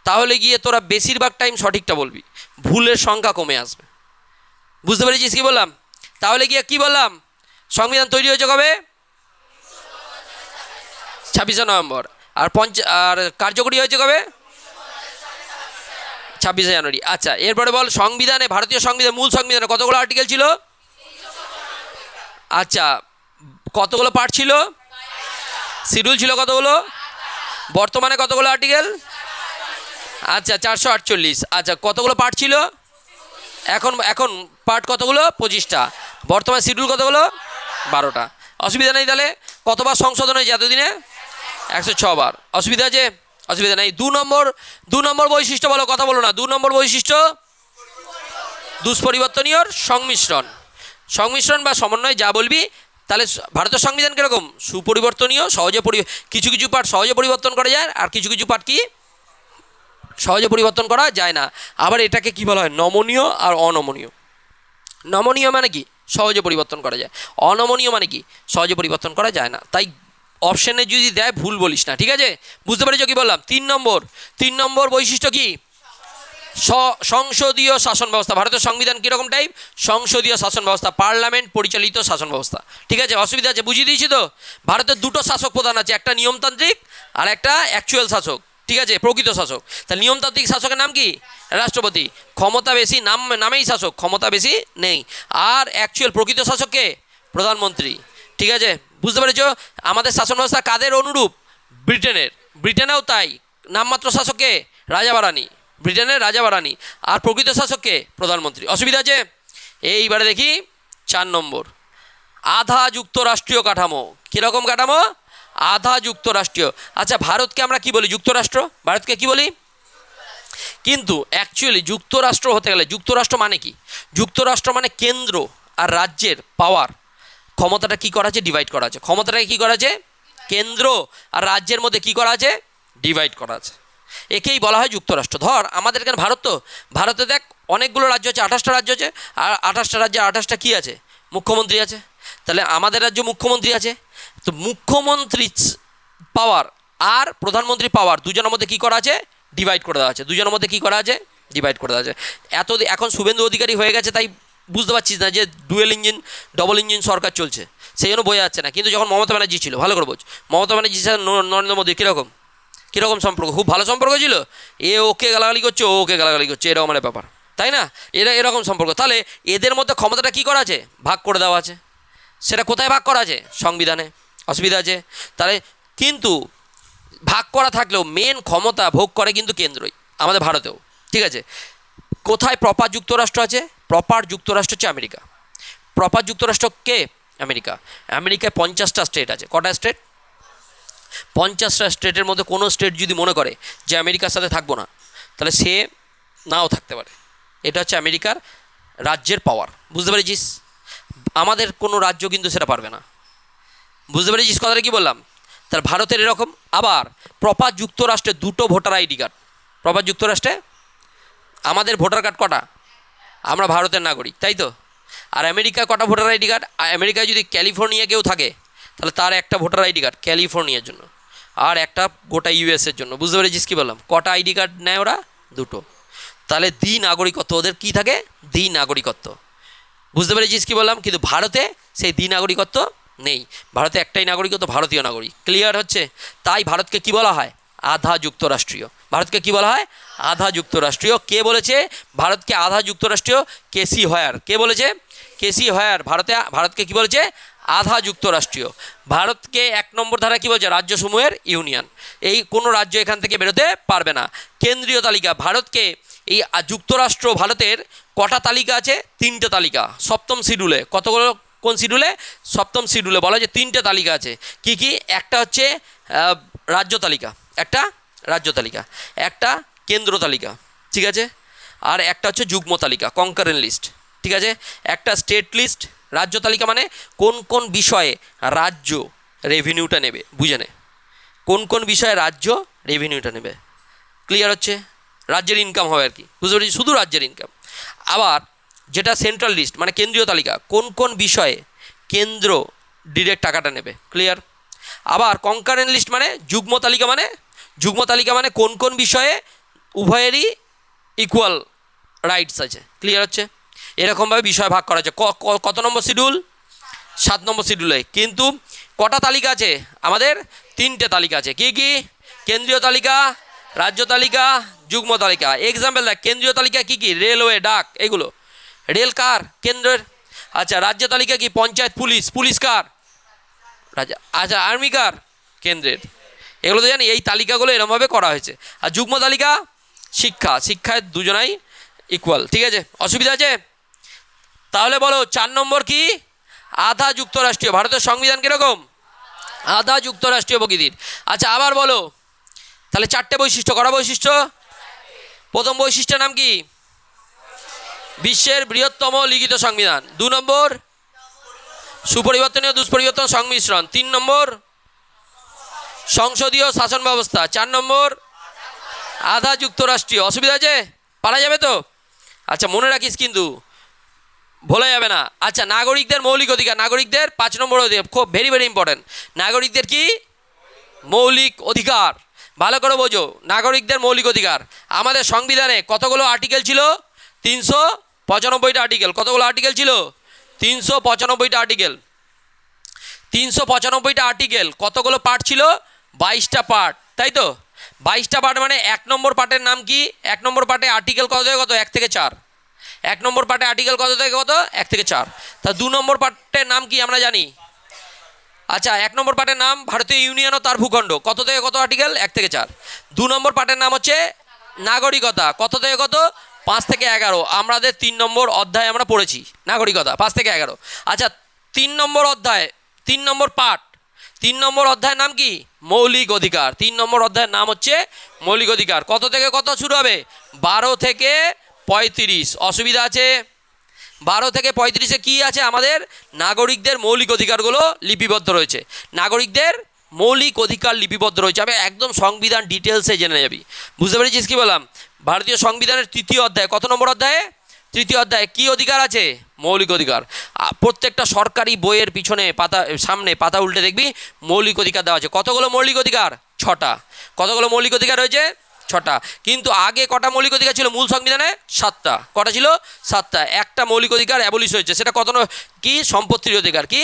তাহলে গিয়ে তোরা বেশিরভাগ টাইম সঠিকটা বলবি, ভুলের সংখ্যা কমে আসবে। বুঝতে পেরেছিস কী বললাম? তাহলে গিয়ে কী বললাম? সংবিধান তৈরি হয়েছে কবে? 26শে নভেম্বর। আর কার্যকরী হয়েছে কবে? 26শে জানুয়ারি। আচ্ছা, এরপরে বল, সংবিধানে, ভারতীয় সংবিধান, মূল সংবিধানে কতগুলো আর্টিকেল ছিল? আচ্ছা, কতগুলো পার্ট ছিল? শিডিউল ছিল কতগুলো? বর্তমানে কতগুলো আর্টিকেল? আচ্ছা, 448। আচ্ছা, কতগুলো পার্ট ছিল? এখন এখন পার্ট কতগুলো? 25টা। বর্তমান শিডিউল কতগুলো? 12টা। অসুবিধা নেই তাহলে? কতবার সংশোধন হয়েছে এতদিনে? 106 বার। অসুবিধা আছে? অসুবিধা নেই। 2 নম্বর বৈশিষ্ট্য বলো, কথা বলো না। 2 নম্বর বৈশিষ্ট্য দুষ্পরিবর্তনীয় সংমিশ্রণ। সংমিশ্রণ বা সমন্বয় যা বলবি। তাহলে ভারতের সংবিধান কীরকম? সুপরিবর্তনীয়, সহজে কিছু কিছু পার্ট সহজে পরিবর্তন করা যায়, আর কিছু কিছু পার্ট কি সহজে পরিবর্তন করা যায় না। আবার এটাকে কি বলা হয়? নমনীয় আর অনমনীয়। নমনীয় মানে কি? সহজে পরিবর্তন করা যায়। অনমনীয় মানে কি? সহজে পরিবর্তন করা যায় না। তাই অপশানে যদি দেয় ভুল বলিস না, ঠিক আছে? বুঝতে পেরেছ কি বললাম? 3 নম্বর বৈশিষ্ট্য কি? সংসদীয় শাসন ব্যবস্থা। ভারতের সংবিধান কীরকম টাইপ? সংসদীয় শাসন ব্যবস্থা, পার্লামেন্ট পরিচালিত শাসন ব্যবস্থা। ঠিক আছে? অসুবিধা আছে? বুঝিয়ে দিয়েছি তো। ভারতের 2টো শাসক প্রধান আছে, একটা নিয়মতান্ত্রিক আর একটা অ্যাকচুয়াল শাসক। ঠিক আছে? প্রকৃত শাসক। তা নিয়মতান্ত্রিক শাসকের নাম কি? রাষ্ট্রপতি। ক্ষমতা বেশি, নামেই শাসক, ক্ষমতা বেশি নেই। আর অ্যাকচুয়াল প্রকৃত শাসককে? প্রধানমন্ত্রী। ঠিক আছে? বুঝতে পেরেছ? আমাদের শাসন ব্যবস্থা কাদের অনুরূপ? ব্রিটেনেও তাই। নামমাত্র শাসককে? রাজা বা রানী। ব্রিটেনের রাজা বা রানী। আর প্রকৃত শাসককে? প্রধানমন্ত্রী। অসুবিধা আছে? এইবারে দেখি 4 নম্বর, আধা যুক্তরাষ্ট্রীয় কাঠামো। কীরকম কাঠামো? আধা যুক্তরাষ্ট্রীয়। আচ্ছা, ভারতকে আমরা কি বলি? যুক্তরাষ্ট্র। ভারতকে কি বলি? কিন্তু অ্যাকচুয়ালি যুক্তরাষ্ট্র হতে গেলে, যুক্তরাষ্ট্র মানে কি? যুক্তরাষ্ট্র মানে কেন্দ্র আর রাজ্যের পাওয়ার, ক্ষমতাটা কি করা আছে? ডিভাইড করা আছে। ক্ষমতাটাকে কি করা আছে? কেন্দ্র আর রাজ্যের মধ্যে কি করা আছে? ডিভাইড করা আছে। একেই বলা হয় যুক্তরাষ্ট্র। ধর আমাদের এখানে ভারত, তো ভারতে দেখ অনেকগুলো রাজ্য আছে, 28টা রাজ্য আছে। আর 28টা রাজ্যে 28টা কী আছে? মুখ্যমন্ত্রী আছে। তাহলে আমাদের রাজ্য মুখ্যমন্ত্রী আছে। তো মুখ্যমন্ত্রী পাওয়ার আর প্রধানমন্ত্রী পাওয়ার দুজনের মধ্যে কী করা আছে? ডিভাইড করে দেওয়া আছে। দুজনের মধ্যে কী করা আছে? ডিভাইড করে দেওয়া আছে। এখন শুভেন্দু অধিকারী হয়ে গেছে, তাই বুঝতে পারছিস না যে ডুয়েল ইঞ্জিন, ডবল ইঞ্জিন সরকার চলছে, সেই জন্য বোঝা যাচ্ছে না। কিন্তু যখন মমতা ব্যানার্জি ছিল, ভালো করে বোঝ, মমতা ব্যানার্জির সাথে নরেন্দ্র মোদী কীরকম সম্পর্ক? খুব ভালো সম্পর্ক ছিল। এ ওকে গালাগালি করছে, ও ওকে গালাগালি করছে, এরকম মানে ব্যাপার, তাই না? এরকম সম্পর্ক। তাহলে এদের মধ্যে ক্ষমতাটা কী করা আছে? ভাগ করে দেওয়া আছে। সেটা কোথায় ভাগ করা আছে? সংবিধানে। অসুবিধা আছে? তাহলে কিন্তু ভাগ করা থাকলেও মেন ক্ষমতা ভোগ করে কিন্তু কেন্দ্রই, আমাদের ভারতেও। ঠিক আছে? কোথায় প্রপার যুক্তরাষ্ট্র আছে? প্রপার যুক্তরাষ্ট্র হচ্ছে আমেরিকা। প্রপার যুক্তরাষ্ট্র কে? আমেরিকা। আমেরিকায় 50টা স্টেট আছে। কটা স্টেট? 50টা স্টেটের মধ্যে কোনো স্টেট যদি মনে করে যে আমেরিকার সাথে থাকবো না, তাহলে সে নাও থাকতে পারে। এটা হচ্ছে আমেরিকার রাজ্যের পাওয়ার। বুঝতে পেরেছিস? আমাদের কোনো রাজ্য কিন্তু সেটা পারবে না। বুঝতে পেরেছিস কথাটা কী বললাম? তার ভারতের এরকম। আবার প্রপার যুক্তরাষ্ট্রে 2টো ভোটার আইডি কার্ড। প্রপার যুক্তরাষ্ট্রে আমাদের ভোটার কার্ড কটা? আমরা ভারতের নাগরিক, তাই তো? আর আমেরিকায় কটা ভোটার আইডি কার্ড? আমেরিকায় যদি ক্যালিফোর্নিয়া কেউ থাকে, তাহলে তার একটা ভোটার আইডি কার্ড ক্যালিফোর্নিয়ার জন্য, আর একটা গোটা ইউএসের জন্য। বুঝতে পেরেছিস কী বললাম? কটা আইডি কার্ড নেয় ওরা? 2টো। তাহলে দ্বি-নাগরিকত্ব ওদের কী থাকে? দ্বি-নাগরিকত্ব। বুঝতে পেরেছিস কী বললাম? কিন্তু ভারতে সেই দ্বি-নাগরিকত্ব নেই। ভারতে একটাই নাগরিকত্ব, ভারতীয় নাগরিক। ক্লিয়ার হচ্ছে? তাই ভারতকে কি বলা হয়? আধা যুক্তরাষ্ট্রীয়। ভারতকে কি বলা হয়? আধা যুক্তরাষ্ট্রীয়। কে বলেছে ভারতকে আধা যুক্তরাষ্ট্রীয়? কেসি হয়ার। কে বলেছে? কেসি হয়ার। ভারতকে কি বলেছে? আধা যুক্তরাষ্ট্রীয়। ভারতকে 1 নম্বর ধারা কী বলছে? রাজ্যসমূহের ইউনিয়ন। এই কোনো রাজ্য এখান থেকে বেরোতে পারবে না। কেন্দ্রীয় তালিকা। ভারতকে এই যুক্তরাষ্ট্র ভারতের কটা তালিকা আছে? 3টে তালিকা। 7ম শিডিউলে। কতগুলো? কোন শিডিউলে? 7ম শিডিউলে বলা যে 3টে তালিকা আছে। কি কি? একটা হচ্ছে রাজ্য তালিকা, একটা রাজ্য তালিকা, একটা কেন্দ্র তালিকা, ঠিক আছে? আর একটা হচ্ছে যুগ্ম তালিকা, কনকারেন্ট লিস্ট। ঠিক আছে? একটা স্টেট লিস্ট। রাজ্য তালিকা মানে কোন কোন বিষয়ে রাজ্য রেভিনিউটা নেবে, বুঝে নে। কোন কোন বিষয়ে রাজ্য রেভিনিউটা নেবে। ক্লিয়ার হচ্ছে? রাজ্যের ইনকাম হবে আর কি। বুঝতে পেরেছি? শুধু রাজ্যের ইনকাম। আবার যেটা সেন্ট্রাল লিস্ট মানে কেন্দ্রীয় তালিকা, কোন কোন বিষয়ে কেন্দ্র ডিরেক্ট টাকাটা নেবে। ক্লিয়ার? আবার কনকারেন্ট লিস্ট মানে যুগ্ম তালিকা, মানে কোন কোন বিষয়ে উভয়েরই ইকুয়াল রাইটস আছে। ক্লিয়ার হচ্ছে? এরকমভাবে বিষয় ভাগ করা আছে। কত নম্বর শিডিউল? 7 নম্বর শিডিউলে। কিন্তু কটা তালিকা আছে? আমাদের 3টে তালিকা আছে। কি কি? কেন্দ্রীয় তালিকা, রাজ্য তালিকা, যুগ্ম তালিকা। এক্সাম্পল দেখ, কেন্দ্রীয় তালিকা কি কি? রেলওয়ে, ডাক, এগুলো। রেল কার? কেন্দ্রের। আচ্ছা, রাজ্য তালিকা কি? পঞ্চায়েত, পুলিশ কার? রাজ্য। আচ্ছা, আর্মি কার? কেন্দ্রের। এগুলো তো জানি। এই তালিকাগুলো এরমভাবে করা হয়েছে। আর যুগ্ম তালিকা শিক্ষায় দুজনাই ইকুয়াল, ঠিক আছে, অসুবিধা আছে? তাহলে বলো 4 নম্বর কি? আধা যুক্তরাষ্ট্রীয়। ভারতের সংবিধান কীরকম? আধা যুক্তরাষ্ট্রীয় প্রকৃতির। আচ্ছা আবার বলো, তাহলে 4টে বৈশিষ্ট্য, করা বৈশিষ্ট্য? প্রথম বৈশিষ্ট্যের নাম কি? বিশ্বের বৃহত্তম লিখিত সংবিধান। 2 নম্বর সুপরিবর্তনীয় দুষ্পরিবর্তন সংমিশ্রণ। 3 নম্বর সংসদীয় শাসন ব্যবস্থা। 4 নম্বর আধা যুক্তরাষ্ট্রীয়। অসুবিধা আছে? পারা যাবে তো? আচ্ছা মনে রাখিস কিন্তু, ভোলা যাবে না। আচ্ছা নাগরিকদের মৌলিক অধিকার, নাগরিকদের 5 নম্বর অধিকার, খুব ভেরি ভেরি ইম্পর্টেন্ট। নাগরিকদের কি মৌলিক অধিকার? ভালো করে বোঝো, নাগরিকদের মৌলিক অধিকার। আমাদের সংবিধানে কতগুলো আর্টিকেল ছিল? 395টা আর্টিকেল। কতগুলো আর্টিকেল ছিল? 395টা আর্টিকেল। 395টা আর্টিকেল। কতগুলো পার্ট ছিল? 22টা পার্ট, তাই তো? 22টা পার্ট মানে 1 নম্বর পার্টের নাম কি? 1 নম্বর পার্টে আর্টিকেল কত থেকে কত? 1 থেকে 4। 1 নম্বর পার্টে আর্টিকেল কত থেকে কত? 1 থেকে 4। তা 2 নম্বর পার্টের নাম কি আমরা জানি? আচ্ছা 1 নম্বর পার্টের নাম ভারতীয় ইউনিয়ন ও তার ভূখণ্ড। কত থেকে কত আর্টিকেল? 1 থেকে 4। 2 নম্বর পার্টের নাম হচ্ছে নাগরিকতা। কত থেকে কত? 5 থেকে 11। আমাদের 3 নম্বর অধ্যায় আমরা পড়েছি নাগরিকতা, 5 থেকে 11। আচ্ছা 3 নম্বর অধ্যায়, 3 নম্বর পার্ট, 3 নম্বর অধ্যায়ের নাম কি? মৌলিক অধিকার। 3 নম্বর অধ্যায়ের নাম হচ্ছে মৌলিক অধিকার। কত থেকে কত শুরু হবে? 12 থেকে 35। অসুবিধা আছে? 12 থেকে 35-এ কী আছে? আমাদের নাগরিকদের মৌলিক অধিকারগুলো লিপিবদ্ধ রয়েছে। নাগরিকদের মৌলিক অধিকার লিপিবদ্ধ রয়েছে। আমি একদম সংবিধান ডিটেলসে জেনে যাবি। বুঝতে পেরেছিস কী বললাম? ভারতীয় সংবিধানের 3য় অধ্যায়, কত নম্বর অধ্যায়ে? 3য় অধ্যায়ে কী অধিকার আছে? মৌলিক অধিকার। প্রত্যেকটা সরকারি বইয়ের পিছনে পাতা, সামনে পাতা উল্টে দেখবি মৌলিক অধিকার দেওয়া আছে। কতগুলো মৌলিক অধিকার? 6টা। কতগুলো মৌলিক অধিকার রয়েছে? 6টা। কিন্তু আগে কটা মৌলিক অধিকার ছিল? মূল সংবিধানে 7টা। কটা ছিল? 7টা। একটা মৌলিক অধিকার অ্যাবলিশ হয়েছে, সেটা কত কি? সম্পত্তির অধিকার। কি?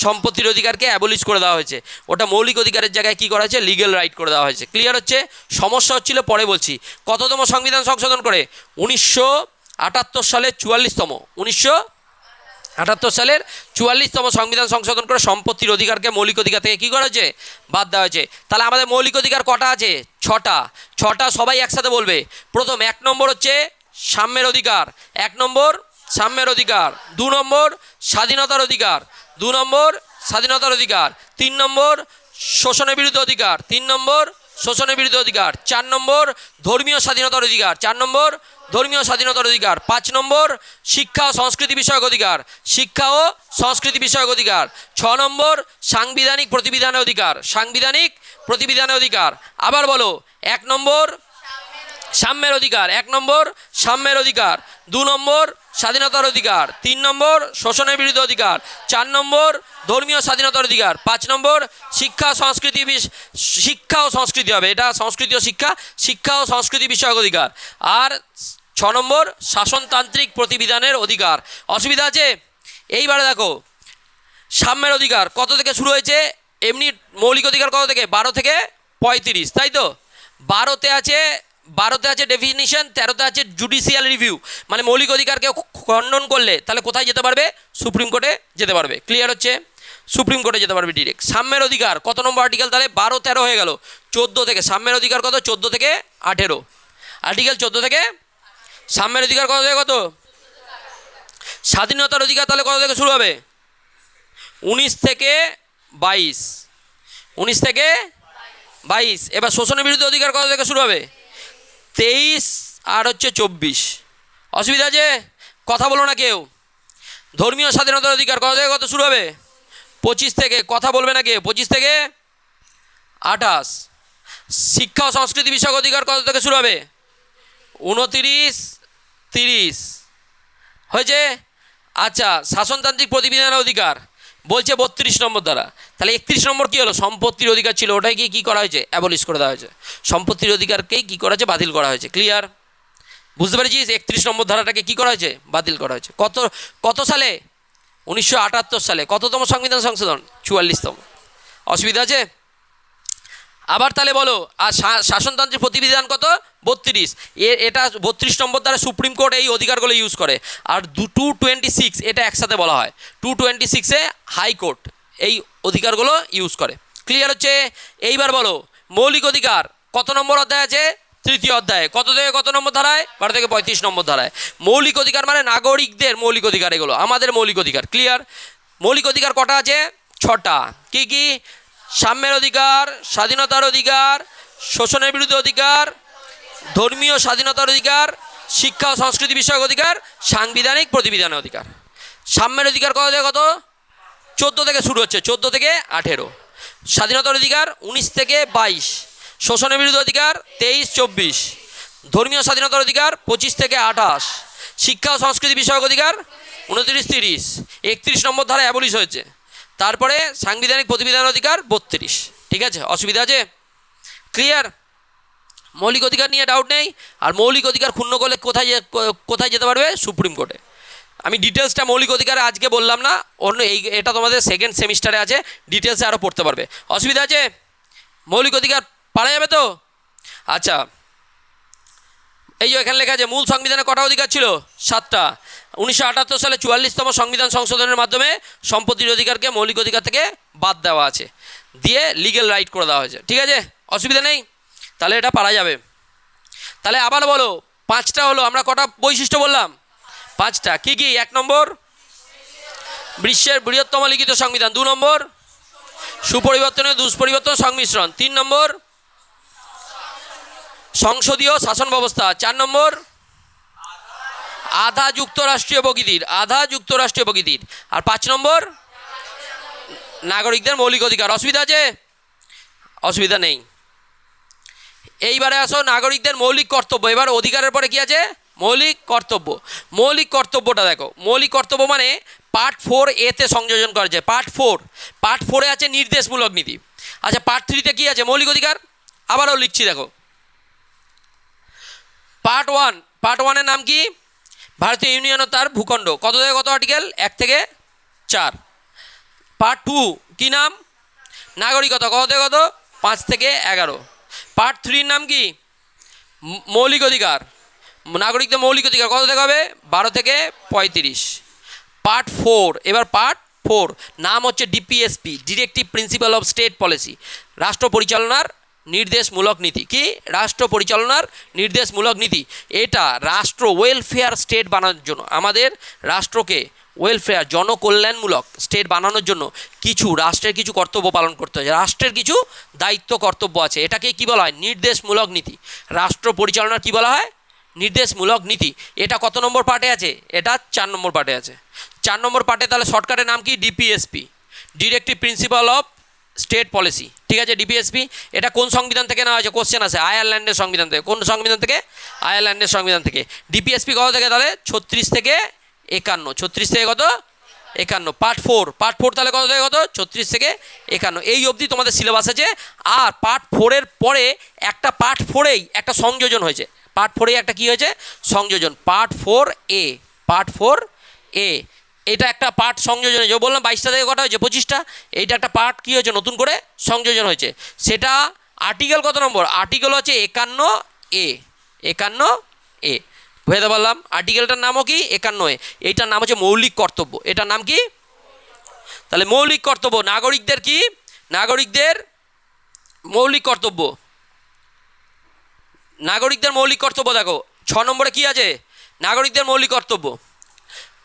সম্পত্তির অধিকারকে অ্যাবলিশ করে দেওয়া হয়েছে। ওটা মৌলিক অধিকারের জায়গায় কী করা হয়েছে? লিগ্যাল রাইট করে দেওয়া হয়েছে। ক্লিয়ার হচ্ছে? সমস্যা হচ্ছিল পরে বলছি। কততম সংবিধান সংশোধন করে? 1978 সালের 44তম। 1978 সালের 44তম সংবিধান সংশোধন করে সম্পত্তির অধিকারকে মৌলিক অধিকার থেকে কী করা হয়েছে? বাদ দেওয়া হয়েছে। তাহলে আমাদের মৌলিক অধিকার কটা আছে? 6টা। 6টা সবাই একসাথে বলবে। প্রথম 1 নম্বর হচ্ছে সাম্যের অধিকার। 1 নম্বর সাম্যের অধিকার। 2 নম্বর স্বাধীনতার অধিকার। 2 নম্বর স্বাধীনতার অধিকার। 3 নম্বর শোষণের বিরুদ্ধে অধিকার। 3 নম্বর শোষণের বিরুদ্ধে অধিকার। 4 নম্বর ধর্মীয় স্বাধীনতার অধিকার। 4 নম্বর ধর্মীয় স্বাধীনতার অধিকার। 5 নম্বর শিক্ষা ও সংস্কৃতি বিষয়ক অধিকার। শিক্ষা ও সংস্কৃতি বিষয়ক অধিকার। 6 নম্বর সাংবিধানিক প্রতিবিধানের অধিকার। সাংবিধানিক প্রতিবিধানের অধিকার। আবার বলো, 1 নম্বর সাম্যের অধিকার। 1 নম্বর সাম্যের অধিকার। 2 নম্বর স্বাধীনতার অধিকার। 3 নম্বর শোষণের বিরুদ্ধে অধিকার। 4 নম্বর ধর্মীয় স্বাধীনতার অধিকার। 5 নম্বর শিক্ষা শিক্ষা ও সংস্কৃতি হবে, এটা সংস্কৃতি ও শিক্ষা, শিক্ষা ও সংস্কৃতি বিষয়ক অধিকার। আর 6 নম্বর শাসনতান্ত্রিক প্রতিবিধানের অধিকার। অসুবিধা আছে? এইবারে দেখো, সাম্যের অধিকার কত থেকে শুরু হয়েছে? এমনি মৌলিক অধিকার কত থেকে? 12 থেকে 35, তাই তো? 12তে আছে ডেফিনিশন, 13তে আছে জুডিশিয়াল রিভিউ। মানে মৌলিক অধিকারকে খণ্ডন করলে তাহলে কোথায় যেতে পারবে? সুপ্রিম কোর্টে যেতে পারবে। ক্লিয়ার হচ্ছে? সুপ্রিম কোর্টে যেতে পারবে ডিরেক্ট। সাম্যের অধিকার কত নম্বর আর্টিকেল? তাহলে 12, 13 হয়ে গেল। 14 থেকে সাম্যের অধিকার কত? 14 থেকে 18 আর্টিকেল। 14 থেকে সাম্যের অধিকার কত থেকে কত? স্বাধীনতার অধিকার তাহলে কত থেকে শুরু হবে? 19 থেকে 22। 19 থেকে 22। এবার শোষণের বিরুদ্ধে অধিকার কত থেকে শুরু হবে? 23 আর হচ্ছে 24। অসুবিধা আছে? কথা বলো না কেউ। ধর্মীয় স্বাধীনতার অধিকার কত থেকে কত শুরু হবে? 25 থেকে। কথা বলবে না কেউ। 25 থেকে 28। শিক্ষা ও সংস্কৃতি বিষয়ক অধিকার কত থেকে শুরু হবে? 29, 30 হয়েছে। আচ্ছা শাসনতান্ত্রিক প্রতিবিধানের অধিকার বলছে 32 নম্বর দ্বারা। তাহলে 31 নম্বর কী হলো? সম্পত্তির অধিকার ছিল, ওটাই গিয়ে কী করা হয়েছে? অ্যাবলিশ করে দেওয়া হয়েছে। সম্পত্তির অধিকারকেই কী করা হয়েছে? বাতিল করা হয়েছে। ক্লিয়ার? বুঝতে পেরেছিস? 31 নম্বর ধারাটাকে কী করা হয়েছে? বাতিল করা হয়েছে। কত সালে? 1978 সালে। কততম সংবিধান সংশোধন? 44তম। অসুবিধা আছে? আবার তাহলে বলো, আর শাসনতান্ত্রিক প্রতিবিধান কত? 32। এটা 32 নম্বর দ্বারা সুপ্রিম কোর্ট এই অধিকারগুলো ইউজ করে। আর 226 এটা একসাথে বলা হয়। 226-এ হাইকোর্ট এই অধিকারগুলো ইউজ করে। ক্লিয়ার হচ্ছে? এইবার বলো, মৌলিক অধিকার কত নম্বর অধ্যায় আছে? তৃতীয় অধ্যায়ে কত থেকে কত নম্বর ধারায়? 12 থেকে 35 নম্বর ধারায়। মৌলিক অধিকার মানে নাগরিকদের মৌলিক অধিকার, এগুলো আমাদের মৌলিক অধিকার। ক্লিয়ার? মৌলিক অধিকার কটা আছে? 6টা। কি কি? সাম্যের অধিকার, স্বাধীনতার অধিকার, শোষণের বিরুদ্ধে অধিকার, ধর্মীয় স্বাধীনতার অধিকার, শিক্ষা ও সংস্কৃতি বিষয়ক অধিকার, সাংবিধানিক প্রতিবিধানের অধিকার। সাম্যের অধিকার কত থেকে কত? 14 থেকে শুরু হচ্ছে, 14 থেকে 18। স্বাধীনতার অধিকার 19 থেকে 22। শোষণের বিরুদ্ধে অধিকার 23-24। ধর্মীয় স্বাধীনতার অধিকার 25 থেকে 28। শিক্ষা ও সংস্কৃতি বিষয়ক অধিকার 29-30। 31 নম্বর ধারা অ্যাবলিশ হয়েছে। তারপরে সাংবিধানিক প্রতিবিধানের অধিকার 32। ঠিক আছে? অসুবিধা আছে? ক্লিয়ার? মৌলিক অধিকার নিয়ে ডাউট নেই। আর মৌলিক অধিকার ক্ষুণ্ণ করলে কোথায় যেতে পারবে? সুপ্রিম কোর্টে। আমি ডিটেলসটা মৌলিক অধিকার আজকে বললাম না, অন্য এটা তোমাদের সেকেন্ড সেমিস্টারে আছে, ডিটেলসে আরও পড়তে পারবে। অসুবিধা আছে? মৌলিক অধিকার পারা যাবে তো? আচ্ছা, এই যে এখানে লেখা আছে মূল সংবিধানে কটা অধিকার ছিল? 7টা। 1978 সালে 44তম সংবিধান সংশোধনের মাধ্যমে সম্পত্তির অধিকারকে মৌলিক অধিকার থেকে বাদ দেওয়া আছে, দিয়ে লিগ্যাল রাইট করে দেওয়া হয়েছে। ঠিক আছে? অসুবিধা নেই, তাহলে এটা পারা যাবে। তাহলে আবার বলো, 5টা হলো। আমরা কটা বৈশিষ্ট্য বললাম? 5টা। কি কি? 1 নম্বর বিশ্বের বৃহত্তম লিখিত সংবিধান। 2 নম্বর সুপরিবর্তনীয় দুষ্পরিবর্তন সংমিশ্রণ। 3 নম্বর সংসদীয় শাসন ব্যবস্থা। 4 নম্বর আধা যুক্তরাষ্ট্রীয় প্রকৃতির, আধা যুক্তরাষ্ট্রীয় প্রকৃতির। আর 5 নম্বর নাগরিকদের মৌলিক অধিকার। অসুবিধা আছে? অসুবিধা নেই। এইবারে আসো নাগরিকদের মৌলিক কর্তব্য। এবার অধিকারের পরে কি আছে? মৌলিক কর্তব্য। মৌলিক কর্তব্যটা দেখো। মৌলিক কর্তব্য মানে পার্ট 4A-তে সংযোজন করা যায়। পার্ট 4-এ আছে নির্দেশমূলক নীতি। আচ্ছা, পার্ট 3-তে কি আছে? মৌলিক অধিকার। আবারও লিখছি দেখো। পার্ট 1-এর নাম কি? ভারতীয় ইউনিয়ন ও তার ভূখণ্ড। কত থেকে কত আর্টিকেল? 1 থেকে 4। পার্ট 2 কি নাম? নাগরিকতা। কত থেকে কত? 5 থেকে 11। পার্ট 3-র নাম কি? মৌলিক অধিকার। নাগরিকদের মৌলিক অধিকার কত থেকে হবে? 12 থেকে 35। পার্ট 4, এবার পার্ট 4 নাম হচ্ছে DPSP, directive principle of state policy, রাষ্ট্র পরিচালনার নির্দেশমূলক নীতি। কি? রাষ্ট্র পরিচালনার নির্দেশমূলক নীতি। এটা রাষ্ট্র ওয়েলফেয়ার স্টেট বানানোর জন্য, আমাদের রাষ্ট্রকে ওয়েলফেয়ার জনকল্যাণমূলক স্টেট বানানোর জন্য রাষ্ট্রের কিছু কর্তব্য পালন করতে হয়, রাষ্ট্রের কিছু দায়িত্ব কর্তব্য আছে। এটাকে কি বলা হয়? নির্দেশমূলক নীতি। রাষ্ট্র পরিচালনার কি বলা হয়? নির্দেশমূলক নীতি। এটা কত নম্বর পার্টে আছে? এটা 4 নম্বর পার্টে আছে। 4 নম্বর পার্টে তাহলে শর্টকাটের নাম কি? DPSP, directive principle of state policy. ঠিক আছে? ডিপিএসপি। এটা কোন সংবিধান থেকে নেওয়া হয়েছে? কোশ্চেন আছে। আয়ারল্যান্ডের সংবিধান থেকে। কোন সংবিধান থেকে? আয়ারল্যান্ডের সংবিধান থেকে। ডিপিএসপি কত থেকে? তাহলে 36 থেকে 51। 36 থেকে কত? 51। পার্ট 4 তাহলে কত থেকে কত? 36 থেকে 51। এই অবধি তোমাদের সিলেবাস আছে। আর পার্ট 4-এর পরে একটা পার্ট 4-এই একটা সংযোজন হয়েছে। পার্ট 4-এ একটা কি হয়েছে? সংযোজন। Part 4A। এটা একটা পার্ট সংযোজন হয়েছে। বললাম 22টা থেকে কটা হয়েছে? 25টা। এইটা একটা পার্ট কি হয়েছে? নতুন করে সংযোজন হয়েছে। সেটা আর্টিকেল কত নম্বর? আর্টিকেল হচ্ছে 51A। 51A বুঝতে পারলাম। আর্টিকেলটার নামও কি? 51A। এইটার নাম হচ্ছে মৌলিক কর্তব্য। এটার নাম কি? তাহলে মৌলিক কর্তব্য। নাগরিকদের কি? নাগরিকদের মৌলিক কর্তব্য। নাগরিকদের মৌলিক কর্তব্য দেখো 6 নম্বরে কি আছে? নাগরিকদের মৌলিক কর্তব্য।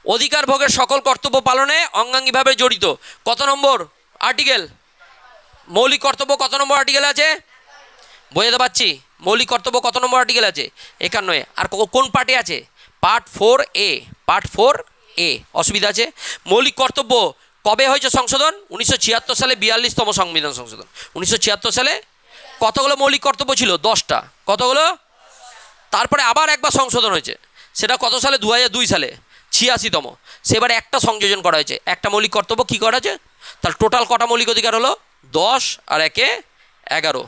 অধিকার ভোগের সকল কর্তব্য পালনে অঙ্গাঙ্গিভাবে জড়িত। কত নম্বর আর্টিকেল? মৌলিক কর্তব্য কত নম্বর আর্টিকেল আছে? বোঝাতে পারছি? মৌলিক কর্তব্য কত নম্বর আর্টিকেল আছে? 51। আর কোন পার্টে আছে? Part 4A। Part 4A। অসুবিধা আছে? মৌলিক কর্তব্য কবে হয়েছে সংশোধন? 1976 সালে 42তম সংবিধান সংশোধন। 1976 সালে কতগুলো মৌলিক কর্তব্য ছিল? 10টা। কতগুলো? তারপরে আবার একবার সংশোধন হয়েছে। সেটা কত সালে? 2002 সালে 86তম। সেবারে একটা সংযোজন করা হয়েছে। একটা মৌলিক কর্তব্য কী করা হয়েছে? তাহলে টোটাল কটা মৌলিক অধিকার হলো? 10 আর 1 11।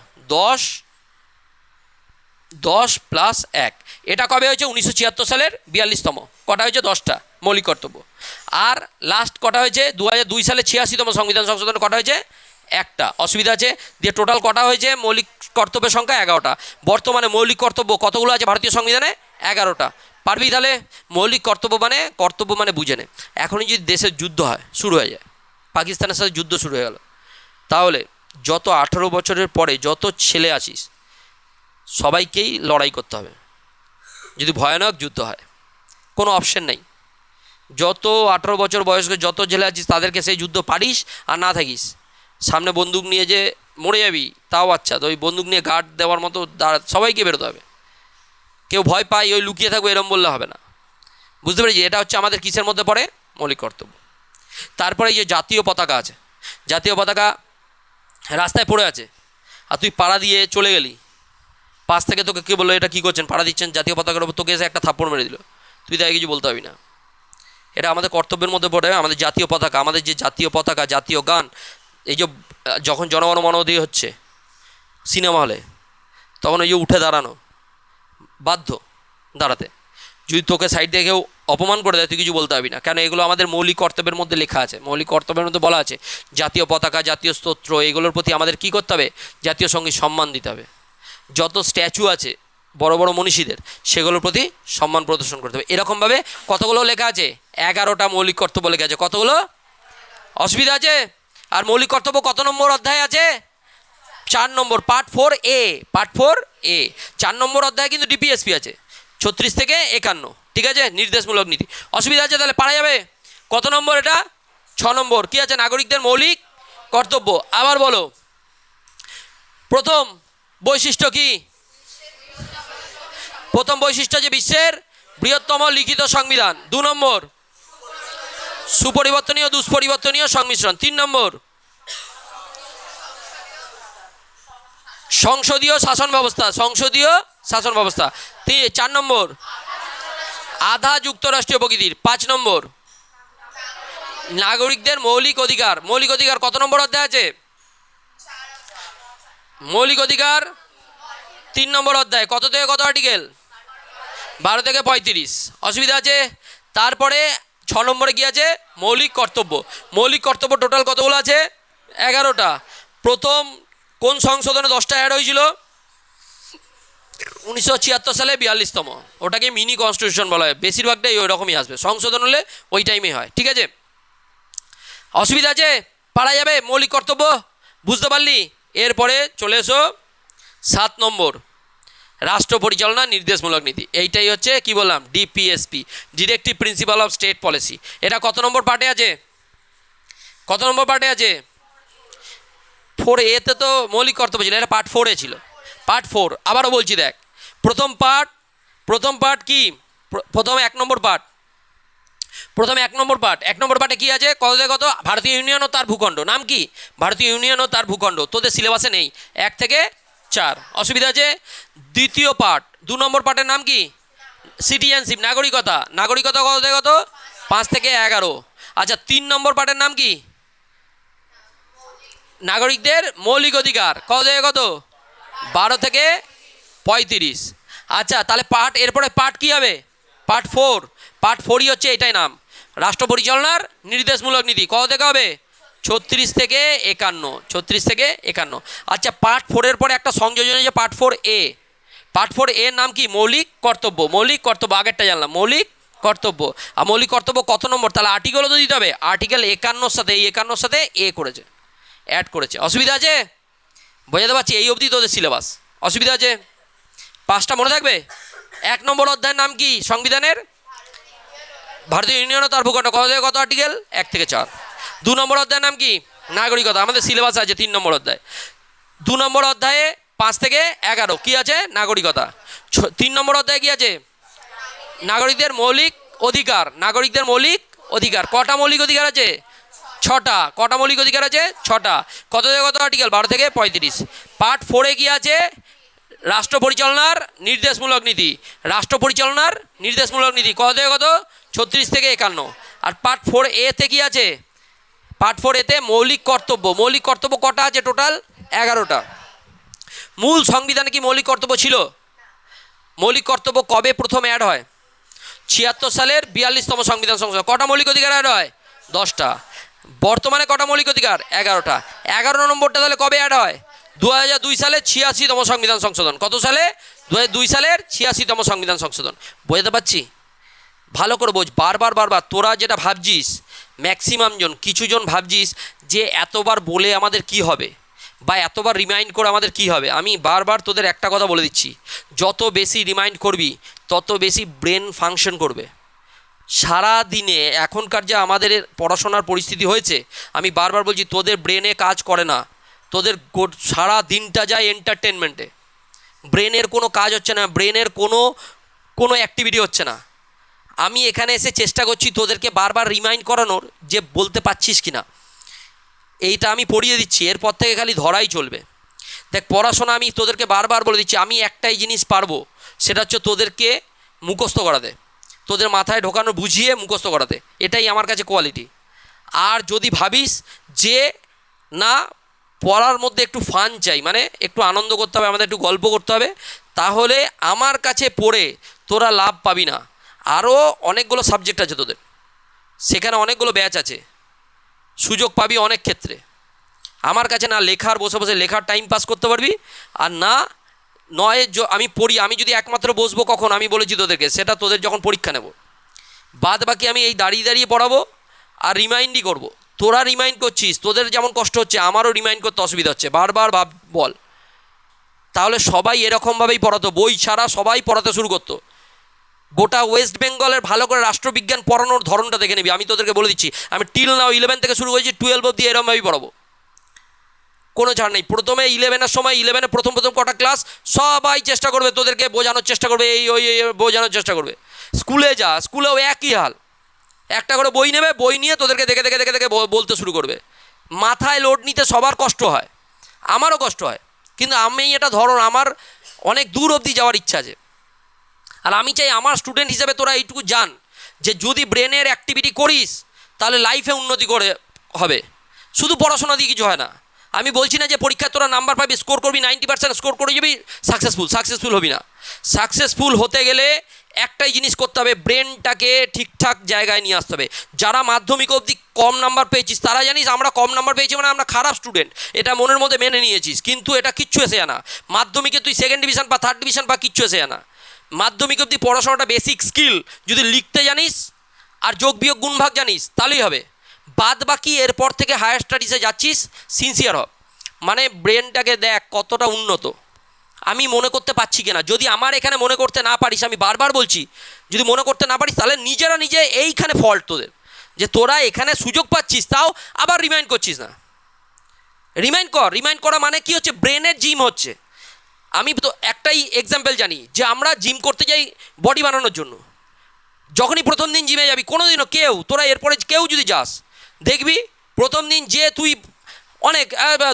10 প্লাস 1। এটা কবে হয়েছে? 1976 সালের 42তম। কটা হয়েছে? 10টা মৌলিক কর্তব্য। আর লাস্ট কটা হয়েছে? 2002 সালে 86তম সংবিধান সংশোধনে কটা হয়েছে? একটা। অসুবিধা আছে? দিয়ে টোটাল কটা হয়েছে? মৌলিক কর্তব্যের সংখ্যা 11টা। বর্তমানে মৌলিক কর্তব্য কতগুলো আছে ভারতীয় সংবিধানে? 11টা। পারবি তাহলে? মৌলিক কর্তব্য মানে বুঝে নে। এখনই যদি দেশের যুদ্ধ হয়, শুরু হয়ে যায়, পাকিস্তানের সাথে যুদ্ধ শুরু হয়ে গেল, তাহলে যত 18 বছরের পরে যত ছেলে আসিস সবাইকেই লড়াই করতে হবে যদি ভয়ানক যুদ্ধ হয়, কোনো অপশন নেই। যত 18 বছর বয়স্ক যত জেলে আছিস তাদেরকে সেই যুদ্ধ পারিস আর না থাকিস, সামনে বন্দুক নিয়ে যে মরে যাবি তাও আচ্ছা, তো ওই বন্দুক নিয়ে গার্ড দেওয়ার মতো সবাইকে বেরোতে হবে। কেউ ভয় পায় ওই লুকিয়ে থাকবে এরম বললে হবে না, বুঝতে পেরেছি? এটা হচ্ছে আমাদের কিসের মধ্যে পড়ে? মৌলিক কর্তব্য। তারপরে এই যে জাতীয় পতাকা আছে, জাতীয় পতাকা রাস্তায় পড়ে আছে আর তুই পাড়া দিয়ে চলে গেলি, পাশ থেকে তোকে কে বললো এটা কী করছেন, পাড়া দিচ্ছেন জাতীয় পতাকার উপর, তোকে এসে একটা থাপ্পড় মেরে দিল, তুই তাকে কিছু বলতে পারবি না। এটা আমাদের কর্তব্যের মধ্যে পড়ে। আমাদের জাতীয় পতাকা, আমাদের যে জাতীয় পতাকা, জাতীয় গান, এই যে যখন জনগণ মন অধি হচ্ছে সিনেমা হলে, তখন ওই যে উঠে দাঁড়ানো, বাধ্য দাঁড়াতে। যদি তোকে সাইড দিয়ে কেউ অপমান করে দেয় তুই কিছু বলতে পারবি না, কেন এগুলো আমাদের মৌলিক কর্তব্যের মধ্যে লেখা আছে। মৌলিক কর্তব্যের মধ্যে বলা আছে জাতীয় পতাকা, জাতীয় স্তোত্র, এগুলোর প্রতি আমাদের কী করতে হবে? জাতীয় সঙ্গীত সম্মান দিতে হবে। যত স্ট্যাচু আছে বড় বড় মনীষীদের, সেগুলোর প্রতি সম্মান প্রদর্শন করতে হবে। এরকমভাবে কতগুলো লেখা আছে? 11টা মৌলিক কর্তব্য লেখা আছে। কতগুলো? অসুবিধা আছে? আর মৌলিক কর্তব্য কত নম্বর অধ্যায় আছে? 4 নম্বর, পার্ট 4A, পার্ট 4A। 4 নম্বর অধ্যায়ে কিন্তু ডিপিএসপি আছে 36 থেকে 51, ঠিক আছে? নির্দেশমূলক নীতি। অসুবিধা আছে? তাহলে পারা যাবে। কত নম্বর এটা? 6 নম্বর। কী আছে? নাগরিকদের মৌলিক কর্তব্য। আবার বলো, প্রথম বৈশিষ্ট্য কি? প্রথম বৈশিষ্ট্য যে বিশ্বের বৃহত্তম লিখিত সংবিধান। 2 নম্বর, সুপরিবর্তনীয় দুষ্পরিবর্তনীয় সংমিশ্রণ। 3 নম্বর, সংসদীয় শাসন ব্যবস্থা, সংসদীয় শাসন ব্যবস্থা। 4 নম্বর, আধা যুক্তরাষ্ট্রীয় প্রকৃতির। 5 নম্বর, নাগরিকদের মৌলিক অধিকার। মৌলিক অধিকার কত নম্বর অধ্যায় আছে? মৌলিক অধিকার 3 নম্বর অধ্যায়। কত থেকে কত আর্টিকেল? 12 থেকে 35। অসুবিধা আছে? তারপরে 6 নম্বরে কি আছে? মৌলিক কর্তব্য। মৌলিক কর্তব্য টোটাল কতগুলো আছে? 11টা। প্রথম কোন সংশোধনে 10টা অ্যাড হয়েছিল? 1976 সালে 42তম। ওটাকে মিনি কনস্টিটিউশন বলা হয়। বেশিরভাগটাই ওই রকমই আসবে, সংশোধন হলে ওই টাইমে হয়, ঠিক আছে? অসুবিধা আছে? পারা যাবে মৌলিক কর্তব্য? বুঝতে পারলি? এরপরে চলে এসো 7 নম্বর, রাষ্ট্র পরিচালনা নির্দেশমূলক নীতি। এইটাই হচ্ছে কি বললাম? DPSP, directive principle of state policy. এটা কত নম্বর পার্টে আছে? কত নম্বর পার্টে আছে? 4A তে তো মৌলিক কর্তব্য ছিল, এটা পার্ট 4A ছিল। পার্ট 4 আবারও বলছি, দেখ প্রথম পার্ট কি? প্রথম 1 নম্বর পার্ট। প্রথমে 1 নম্বর পার্ট। 1 নম্বর পার্টে কী আছে? কত থেকে কত? ভারতীয় ইউনিয়ন ও তার ভূখণ্ড। নাম কি? ভারতীয় ইউনিয়ন ও তার ভূখণ্ড। তোদের সিলেবাসে নেই। 1 থেকে 4। অসুবিধা আছে? দ্বিতীয় পার্ট, 2 নম্বর পার্টের নাম কি? সিটিজেনশিপ, নাগরিকতা। নাগরিকতা কত থেকে কত? 5 থেকে 11। আচ্ছা, 3 নম্বর পার্টের নাম কি? নাগরিকদের মৌলিক অধিকার। কত থেকে কত? 12 থেকে 35। আচ্ছা, তাহলে এরপরে পার্ট কী হবে? পার্ট 4। পার্ট 4ই হচ্ছে এটাই নাম, রাষ্ট্র পরিচালনার নির্দেশমূলক নীতি। কত থেকে হবে? 36 থেকে 51। 36 থেকে 51। আচ্ছা, পার্ট 4-এর পরে একটা সংযোজন আছে, পার্ট 4A। পার্ট 4A নাম কি? মৌলিক কর্তব্য। মৌলিক কর্তব্য আগেরটা জানলাম, মৌলিক কর্তব্য। আর মৌলিক কর্তব্য কত নম্বর? তাহলে আর্টিকেলও তো দিতে হবে। আর্টিকেল 51-র সাথে, এই 51-র সাথে এ করেছে, অ্যাড করেছে। অসুবিধা আছে? বোঝাতে পারছি? এই অবধি তোদের সিলেবাস। অসুবিধা আছে? 5টা মনে থাকবে। 1 নম্বর অধ্যায়ের নাম কি সংবিধানের? ভারতীয় ইউনিয়ন ও তার ভূখণ্ড। কত থেকে কত আর্টিকেল? 1 থেকে 4। 2 নম্বর অধ্যায়ের নাম কি? নাগরিকতা। আমাদের সিলেবাস আছে 3 নম্বর অধ্যায়। 2 নম্বর অধ্যায়ে 5 থেকে 11 কি আছে? নাগরিকতা। 3 নম্বর অধ্যায়ে কি আছে? নাগরিকদের মৌলিক অধিকার। নাগরিকদের মৌলিক অধিকার। কটা মৌলিক অধিকার আছে? 6টা। কটা মৌলিক অধিকার আছে? 6টা। কত থেকে কত আর্টিকেল? 12 থেকে 35। পার্ট 4-এ কি আছে? রাষ্ট্র পরিচালনার নির্দেশমূলক নীতি। রাষ্ট্র পরিচালনার নির্দেশমূলক নীতি। কত থেকে কত? 36 থেকে 51। আর পার্ট 4A তে কি আছে? পার্ট 4A তে মৌলিক কর্তব্য। মৌলিক কর্তব্য কটা আছে? টোটাল 11টা। মূল সংবিধানে কি মৌলিক কর্তব্য ছিল? মৌলিক কর্তব্য কবে প্রথম অ্যাড হয়? 76 সালের 42তম সংবিধান সংশোধন। কটা মৌলিক অধিকার অ্যাড হয়? 10টা। বর্তমানে কটা মৌলিক অধিকার? 11টা। 11 নম্বরটা তাহলে কবে অ্যাড হয়? 2002 সালে 86তম সংবিধান সংশোধন। কত সালে? 2002 সালের 86তম সংবিধান সংশোধন। বোঝাতে পারছি? ভালো করে বোঝ। বারবার তোরা যেটা ভাবছিস, ম্যাক্সিমাম জন, কিছুজন ভাবছিস যে এতবার বলে আমাদের কি হবে, বা এতবার রিমাইন্ড করে আমাদের কি হবে? আমি বারবার তোদের একটা কথা বলে দিচ্ছি, যত বেশি রিমাইন্ড করবি তত বেশি ব্রেন ফাংশন করবে। সারা দিনে এখনকার যে আমাদের পড়াশোনার পরিস্থিতি হয়েছে, আমি বারবার বলছি তোদের ব্রেনে কাজ করে না, তোদের সারা দিনটা যায় এন্টারটেনমেন্টে, ব্রেনের কোনো কাজ হচ্ছে না, ব্রেনের কোনো অ্যাক্টিভিটি হচ্ছে না। আমি এখানে এসে চেষ্টা করছি তোদেরকে বারবার রিমাইন্ড করানোর যে বলতে পারছিস কি না, এইটা আমি পড়িয়ে দিচ্ছি, এরপর থেকে খালি ধরাই চলবে। দেখ পড়াশোনা আমি তোদেরকে বারবার বলে দিচ্ছি, আমি একটাই জিনিস পারবো, সেটা হচ্ছে তোদেরকে মুখস্থ করাতে, তোদের মাথায় ঢোকানো বুঝিয়ে মুখস্থ করাতে, এটাই আমার কাছে কোয়ালিটি। আর যদি ভাবিস যে না পড়ার মধ্যে একটু ফান চাই, মানে একটু আনন্দ করতে হবে, আমাদের একটু গল্প করতে হবে, তাহলে আমার কাছে পড়ে তোরা লাভ পাবি না। আরও অনেকগুলো সাবজেক্ট আছে তোদের, সেখানে অনেকগুলো ব্যাচ আছে, সুযোগ পাবি অনেক ক্ষেত্রে। আমার কাছে না লেখার বসে বসে লেখার টাইম পাস করতে পারবি, আর না নয় আমি পড়ি, আমি যদি একমাত্র বসবো কখন, আমি বলেছি তোদেরকে, সেটা তোদের যখন পরীক্ষা নেব, বাদ বাকি আমি এই দাঁড়িয়ে দাঁড়িয়ে পড়াবো আর রিমাইন্ডই করব। তোরা রিমাইন্ড করছিস, তোদের যেমন কষ্ট হচ্ছে আমারও রিমাইন্ড করতে অসুবিধা হচ্ছে, বারবার বল। তাহলে সবাই এরকমভাবেই পড়াতো, বই ছাড়া সবাই পড়াতে শুরু করতো। গোটা ওয়েস্ট বেঙ্গলের ভালো করে রাষ্ট্রবিজ্ঞান পড়ানোর ধরনটা দেখে নিবি, আমি তোদেরকে বলে দিচ্ছি। আমি টিল নাও 11 থেকে শুরু করেছি, 12 অবধি এরকমভাবেই পড়াবো, কোনো ছাড় নেই। প্রথমে 11-এর সময় 11-এ প্রথম কটা ক্লাস সবাই চেষ্টা করবে তোদেরকে বোঝানোর চেষ্টা করবে, এই ওই বোঝানোর চেষ্টা করবে। স্কুলে যা, স্কুলেও একই হাল, একটা করে বই নেবে, বই নিয়ে তোদেরকে দেখে দেখে দেখে দেখে বলতে শুরু করবে। মাথায় লোড নিতে সবার কষ্ট হয়, আমারও কষ্ট হয়, কিন্তু আমি এটা ধরন আমার অনেক দূর অবধি যাওয়ার ইচ্ছা আছে। আর আমি চাই আমার স্টুডেন্ট হিসেবে তোরা এইটুকু জান যে যদি ব্রেনের অ্যাক্টিভিটি করিস তাহলে লাইফে উন্নতি করে হবে, শুধু পড়াশোনা দিয়ে কিছু হয় না। আমি বলছি না যে পরীক্ষায় তোরা নাম্বার পাবি, স্কোর করবি 90% স্কোর করে যাবি, সাকসেসফুল হবি না। সাকসেসফুল হতে গেলে একটাই জিনিস করতে হবে, ব্রেনটাকে ঠিকঠাক জায়গায় নিয়ে আসতে হবে। যারা মাধ্যমিক অবধি কম নাম্বার পেয়েছিস তারা জানিস আমরা কম নাম্বার পেয়েছি মানে আমরা খারাপ স্টুডেন্ট, এটা মনের মধ্যে মেনে নিয়েছিস, কিন্তু এটা কিচ্ছু এসে না। মাধ্যমিকে তুই 2nd ডিভিশন বা 3rd ডিভিশন বা কিচ্ছু এসে না। মাধ্যমিক অবধি পড়াশোনাটা বেসিক স্কিল যদি লিখতে জানিস আর যোগ বিয়োগ গুণ ভাগ জানিস তাহলেই হবে। বাদ বাকি এরপর থেকে হায়ার স্টাডিজে যাচ্ছিস, সিনসিয়ার হ, মানে ব্রেনটাকে দেখ কতটা উন্নত। আমি মনে করতে পারছি কিনা, যদি আমার এখানে মনে করতে না পারিস, আমি বারবার বলছি যদি মনে করতে না পারিস তাহলে নিজে এইখানে ফল্ট তোদের, যে তোরা এখানে সুযোগ পাচ্ছিস তাও আবার রিমাইন্ড করছিস না। রিমাইন্ড করা মানে কি হচ্ছে, ব্রেনের জিম হচ্ছে। আমি তো একটাই এক্সাম্পল জানি যে আমরা জিম করতে যাই বডি বানানোর জন্য, যখনই প্রথম দিন জিমে যাবি, কোনো দিনও তোরা এরপরে কেউ যদি যাস দেখবি প্রথম দিন যে তুই অনেক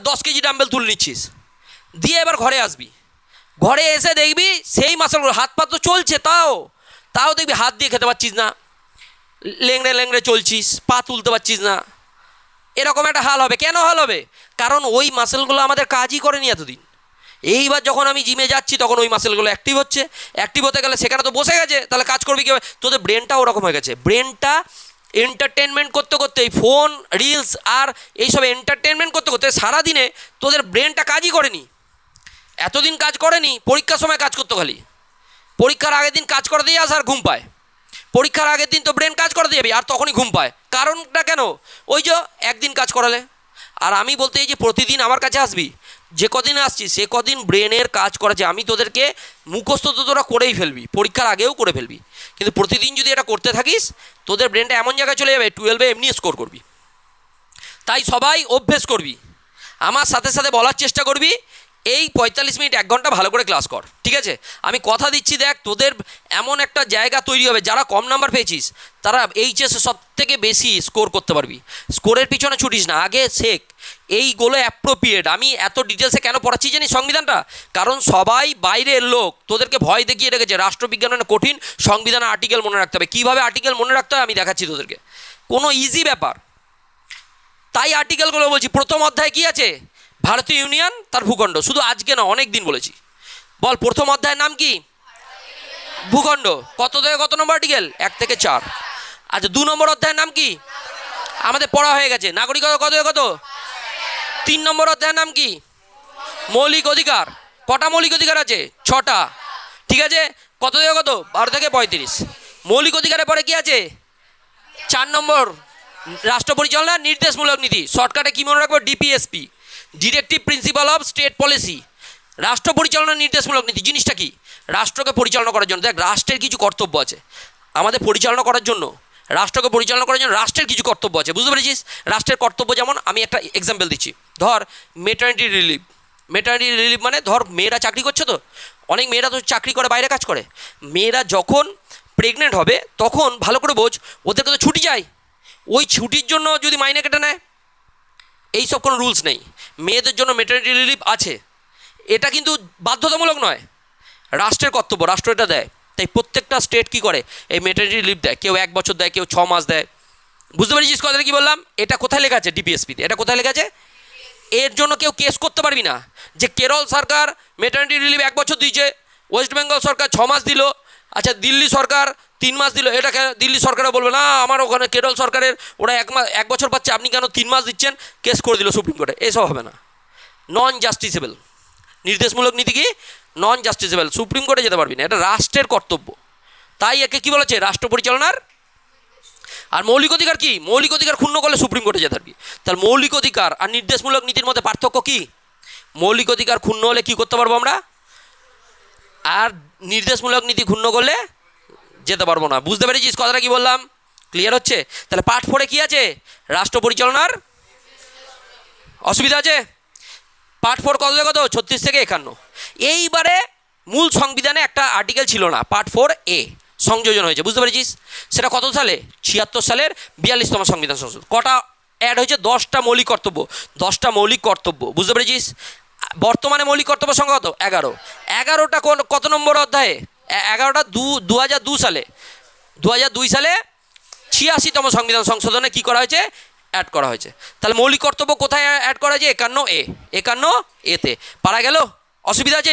10 কেজি ডাম্বেল তুলে নিচ্ছিস, দিয়ে এবার ঘরে আসবি, ঘরে এসে দেখবি সেই মাসলগুলো, হাত পা তো চলছে, তাও দেখবি হাত দিয়ে খেতে পারছিস না, লেংড়ে চলছিস, পা তুলতে পারছিস না, এরকম একটা হাল হবে। কেন হাল হবে? কারণ ওই মাসেলগুলো আমাদের কাজই করেনি এতদিন। এইবার যখন আমি জিমে যাচ্ছি তখন ওই মাসেলগুলো অ্যাক্টিভ হচ্ছে, অ্যাক্টিভ হতে গেলে সেখানে তো বসে গেছে, তাহলে কাজ করবি কীভাবে? তোদের ব্রেনটা ওরকম হয়ে গেছে, ব্রেনটা এন্টারটেনমেন্ট করতে করতে, এই ফোন রিলস আর এইসব এন্টারটেনমেন্ট করতে করতে সারাদিনে তোদের ব্রেনটা কাজই করেনি, এতদিন কাজ করেনি। পরীক্ষার সময় কাজ করতো খালি, পরীক্ষার আগের দিন কাজ করে দিয়ে আস আর ঘুম পায়, পরীক্ষার আগের দিন তো ব্রেন কাজ করে দিয়ে যাবি আর তখনই ঘুম পায়। কারণটা কেন? ওই যে একদিন কাজ করালে। আর আমি বলতে এই যে প্রতিদিন আমার কাছে আসবি, যে কদিন আসছিস সে কদিন ব্রেনের কাজ করেছে, আমি তোদেরকে মুখস্থ তো তোরা করেই ফেলবি, পরীক্ষার আগেও করে ফেলবি, কিন্তু প্রতিদিন যদি এটা করতে থাকিস তোদের ব্রেনটা এমন জায়গায় চলে যাবে 12-এ এমনি স্কোর করবি। তাই সবাই অভ্যেস করবি, আমার সাথে সাথে বলার চেষ্টা করবি, এই 45 মিনিট 1 ঘন্টা ভালো করে ক্লাস কর, ঠিক আছে? আমি কথা দিচ্ছি, দেখ তোদের এমন একটা জায়গা তৈরি হবে, যারা কম নাম্বার পেয়েছিস তারা এইচএসে সব থেকে বেশি স্কোর করতে পারবি। স্কোরের পিছনে ছুটিস না, আগে শেখ, এইগুলো অ্যাপ্রোপ্রিয়েট। আমি এত ডিটেলসে কেন পড়াচ্ছি জানিস সংবিধানটা? কারণ সবাই বাইরের লোক তোদেরকে ভয় দেখিয়ে রেখেছে রাষ্ট্রবিজ্ঞান মানে কঠিন, সংবিধানের আর্টিকেল মনে রাখতে হবে। কীভাবে আর্টিকেল মনে রাখতে হয় আমি দেখাচ্ছি তোদেরকে, কোনো ইজি ব্যাপার। তাই আর্টিকেলগুলো বলছি। প্রথম অধ্যায় কী আছে? ভারতীয় ইউনিয়ন, তার ভূখণ্ড। শুধু আজকে না, অনেক দিন বলেছি। বল প্রথম অধ্যায়ের নাম কি? ভূখণ্ড। কত থেকে কত নম্বর আর্টিকেল? 1 থেকে 4। আচ্ছা 2 নম্বর অধ্যায়ের নাম কি? আমাদের পড়া হয়ে গেছে, নাগরিকতা। কত থেকে কত? 3 নম্বর অধ্যায়ের নাম কি? মৌলিক অধিকার। কটা মৌলিক অধিকার আছে? 6টা, ঠিক আছে? কত থেকে কত? 12 থেকে 35। মৌলিক অধিকারের পরে কি আছে? 4 নম্বর রাষ্ট্র পরিচালনা নির্দেশমূলক নীতি, শর্টকাটে কি মনে রাখবো? DPSP. Directive principle of state policy, রাষ্ট্র পরিচালনার নির্দেশমূলক নীতি জিনিসটা কি? রাষ্ট্রকে পরিচালনা করার জন্য দেখ রাষ্ট্রের কিছু কর্তব্য আছে, আমাদের পরিচালনা করার জন্য, রাষ্ট্রকে পরিচালনা করার জন্য রাষ্ট্রের কিছু কর্তব্য আছে, বুঝতে পেরেছিস? রাষ্ট্রের কর্তব্য যেমন আমি একটা এক্সাম্পল দিচ্ছি, ধর মেটার্নিটি রিলিভ। মেটার্নিটি রিলিভ মানে ধর মেয়েরা চাকরি করছে, তো অনেক মেয়েরা তো চাকরি করে, বাইরে কাজ করে, মেয়েরা যখন প্রেগনেন্ট হবে তখন ভালো করে বোঝ, ওদেরকে তো ছুটি যায়, ওই ছুটির জন্য যদি মাইনে কেটে নেয়, এই সব কোনো রুলস নেই। মেয়েদের জন্য মেটার্নিটি রিলিভ আছে, এটা কিন্তু বাধ্যতামূলক নয়, রাষ্ট্রের কর্তব্য, রাষ্ট্র এটা দেয়। তাই প্রত্যেকটা স্টেট কী করে, এই মেটার্নিটি লিভ দেয়, কেউ 1 বছর দেয়, কেউ 6 মাস দেয়, বুঝতে পেরেছিস কথাটা কী বললাম? এটা কোথায় লেখা আছে? ডিপিএসপিতে। এটা কোথায় লেখা আছে? এর জন্য কেউ কেস করতে পারবি না যে কেরল সরকার মেটার্নিটি রিলিভ 1 বছর দিয়েছে, ওয়েস্ট বেঙ্গল সরকার 6 মাস দিল, আচ্ছা দিল্লি সরকার 3 মাস দিল, এটা দিল্লি সরকারও বলবে না আমার ওখানে কেরল সরকারের ওরা 1 বছর পাচ্ছে, আপনি কেন 3 মাস দিচ্ছেন, কেস করে দিল সুপ্রিম কোর্টে। এসব হবে না, নন জাস্টিসেবল। নির্দেশমূলক নীতি কি? নন জাস্টিসেবল, সুপ্রিম কোর্টে যেতে পারবি না, এটা রাষ্ট্রের কর্তব্য। তাই একে কী বলেছে? রাষ্ট্র পরিচালনার। আর মৌলিক অধিকার কি? মৌলিক অধিকার ক্ষুণ্ণ করলে সুপ্রিম কোর্টে যেতে পারবি। তাহলে মৌলিক অধিকার আর নির্দেশমূলক নীতির মধ্যে পার্থক্য কি? মৌলিক অধিকার ক্ষুণ্ণ হলে কী করতে পারবো আমরা, আর নির্দেশমূলক নীতি ক্ষুণ্ণ করলে যেতে পারবো না। বুঝতে পেরেছিস কথাটা কি বললাম? ক্লিয়ার হচ্ছে? তাহলে পার্ট 4-এ কী আছে? রাষ্ট্র পরিচালনার। অসুবিধা আছে? পার্ট 4 কত থেকে কত? 36 থেকে 51। এইবারে মূল সংবিধানে একটা আর্টিকেল ছিল না, পার্ট 4A সংযোজন হয়েছে, বুঝতে পেরেছিস? সেটা কত সালে? 76 সালের 42তম সংবিধান সংশোধন। কটা অ্যাড হয়েছে? 10টা মৌলিক কর্তব্য, 10টা মৌলিক কর্তব্য, বুঝতে পেরেছিস? বর্তমানে মৌলিক কর্তব্য সংখ্যা কত? 11। 11টা কত নম্বর অধ্যায়ে? 11টা 2002 সালে, 2002 সালে 86তম সংবিধান সংশোধনে কী করা হয়েছে? অ্যাড করা হয়েছে। তাহলে মৌলিক কর্তব্য কোথায় অ্যাড করা হয়েছে? 51A, 51A-তে পারা গেল। অসুবিধা আছে?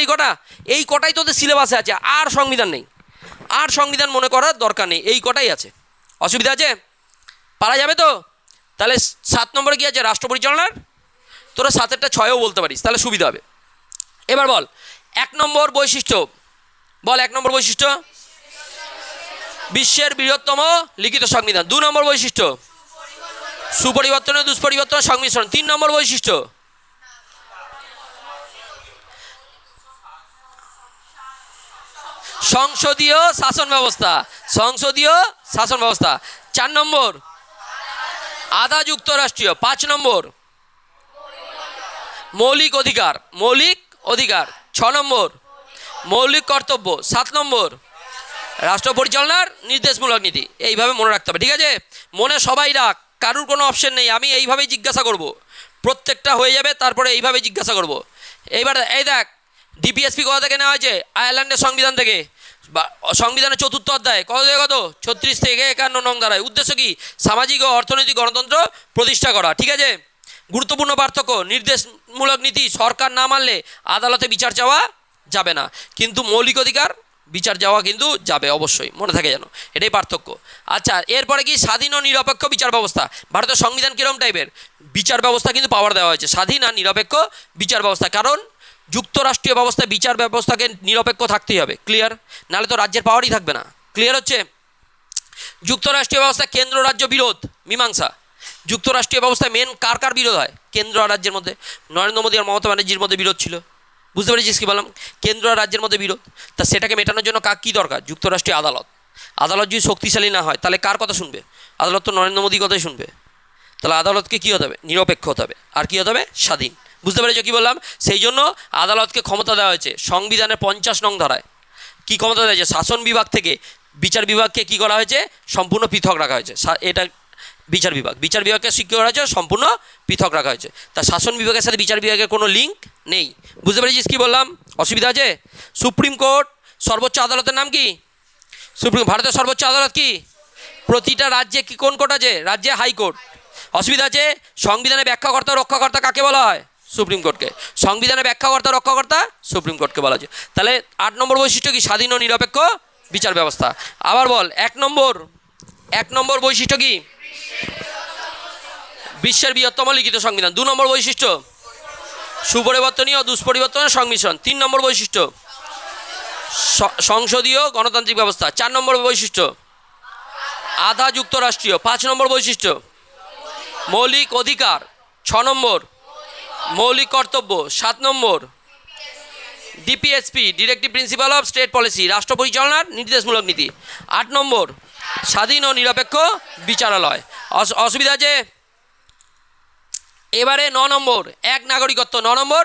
এই কটাই তোদের সিলেবাসে আছে, আর সংবিধান নেই, আর সংবিধান মনে করার দরকার নেই, এই কটাই আছে। অসুবিধা আছে? পারা যাবে তো? তাহলে 7 নম্বরে কী আছে? রাষ্ট্র পরিচালনার। তোরা 7-এরটা 6-ও বলতে পারিস, তাহলে সুবিধা হবে। এবার বল 1 নম্বর বৈশিষ্ট্য, বল 1 নম্বর বৈশিষ্ট্য, বিশ্বের বৃহত্তম লিখিত সংবিধান। 2 নম্বর বৈশিষ্ট্য, সুপরিবর্তনীয় দুষ্পরিবর্তন সংমিশ্রণ। 3 নম্বর বৈশিষ্ট্য, সংসদীয় শাসন ব্যবস্থা, সংসদীয় শাসন ব্যবস্থা। 4 নম্বর, আধা যুক্তরাষ্ট্রীয়। 5 নম্বর, মৌলিক অধিকার, মৌলিক অধিকার। 6 নম্বর, মৌলিক কর্তব্য। 7 নম্বর, রাষ্ট্র পরিচালনার নির্দেশমূলক নীতি। এইভাবে মনে রাখতে হবে, ঠিক আছে? মনে সবাই রাখ, কারুর কোনো অপশন নেই, আমি এইভাবেই জিজ্ঞাসা করব, প্রত্যেকটা হয়ে যাবে, তারপরে এইভাবে জিজ্ঞাসা করব। এইবার এই দেখ, ডিপিএসপি কোথা থেকে নেওয়া হয়েছে? আয়ারল্যান্ডের সংবিধান থেকে। সংবিধানের 4র্থ অধ্যায়, কত থেকে কত? 36 থেকে 51 নং ধারায়। উদ্দেশ্য কি? সামাজিক ও অর্থনৈতিক গণতন্ত্র প্রতিষ্ঠা করা, ঠিক আছে? গুরুত্বপূর্ণ পার্থক্য, নির্দেশমূলক নীতি সরকার না মানলে আদালতে বিচার চাওয়া যাবে না, কিন্তু মৌলিক অধিকার বিচার যাওয়া কিন্তু যাবে, অবশ্যই মনে থাকে যেন, এটাই পার্থক্য। আচ্ছা, এরপরে কি? স্বাধীন ও নিরপেক্ষ বিচার ব্যবস্থা। ভারতের সংবিধান কীরকম টাইপের? বিচার ব্যবস্থা কিন্তু পাওয়ার দেওয়া হয়েছে, স্বাধীন আর নিরপেক্ষ বিচার ব্যবস্থা, কারণ যুক্তরাষ্ট্রীয় ব্যবস্থায় বিচার ব্যবস্থাকে নিরপেক্ষ থাকতেই হবে, ক্লিয়ার? নাহলে তো রাজ্যের পাওয়ারই থাকবে না, ক্লিয়ার হচ্ছে? যুক্তরাষ্ট্রীয় ব্যবস্থা কেন্দ্র রাজ্য বিরোধ মীমাংসা। যুক্তরাষ্ট্রীয় ব্যবস্থায় মেন কার বিরোধ হয়? কেন্দ্র আর রাজ্যের মধ্যে। নরেন্দ্র মোদী আর মমতা ব্যানার্জির মধ্যে বিরোধ ছিল, বুঝতে পেরেছিস কী বললাম? কেন্দ্র আর রাজ্যের মধ্যে বিরোধ, তা সেটাকে মেটানোর জন্য কী দরকার? যুক্তরাষ্ট্রীয় আদালত। আদালত যদি শক্তিশালী না হয়, তাহলে কার কথা শুনবে? আদালত তো নরেন্দ্র মোদীর কথাই শুনবে। তাহলে আদালতকে কী হতে হবে? নিরপেক্ষ হতে হবে, আর কী হতে হবে? স্বাধীন। বুঝতে পেরেছো কী বললাম? সেই জন্য আদালতকে ক্ষমতা দেওয়া হয়েছে সংবিধানের 50 নং ধারায়। কী ক্ষমতা দেওয়া হয়েছে? শাসন বিভাগ থেকে বিচার বিভাগকে কী করা হয়েছে? সম্পূর্ণ পৃথক রাখা হয়েছে। এটা বিচার বিভাগ, বিচার বিভাগকে শিক্ষা করা হয়েছে, সম্পূর্ণ পৃথক রাখা হয়েছে। তা শাসন বিভাগের সাথে বিচার বিভাগের কোনো লিঙ্ক নেই, বুঝতে পেরেছিস কী বললাম? অসুবিধা আছে? সুপ্রিম কোর্ট সর্বোচ্চ আদালতের নাম কি? ভারতের সর্বোচ্চ আদালত কি? প্রতিটা রাজ্যে কি কোন কোর্ট আছে? রাজ্যে হাইকোর্ট। অসুবিধা আছে? সংবিধানে ব্যাখ্যাকর্তা রক্ষাকর্তা কাকে বলা হয়? সুপ্রিম কোর্টকে। সংবিধানে ব্যাখ্যাকর্তা রক্ষাকর্তা সুপ্রিম কোর্টকে বলা যায়। তাহলে 8 নম্বর বৈশিষ্ট্য কি? স্বাধীন ও নিরপেক্ষ বিচার ব্যবস্থা। আবার বল 1 নম্বর বৈশিষ্ট্য কি? বিশ্বের বৃহত্তম লিখিত সংবিধান। 2 নম্বর বৈশিষ্ট্য, সুপরিবর্তনীয় দুষ্পরিবর্তনের সংমিশ্রণ। 3 নম্বর বৈশিষ্ট্য, সংসদীয় গণতান্ত্রিক ব্যবস্থা। 4 নম্বর বৈশিষ্ট্য, আধা যুক্তরাষ্ট্রীয়। 5 নম্বর বৈশিষ্ট্য, মৌলিক অধিকার। 6 নম্বর, মৌলিক কর্তব্য। 7 নম্বর DPSP, directive principle of state policy, রাষ্ট্র পরিচালনার নির্দেশমূলক নীতি। 8 নম্বর স্বাধীন ও নিরপেক্ষ বিচারালয়। অসুবিধা আছে? এবারে 9 নম্বর এক নাগরিকত্ব। 9 নম্বর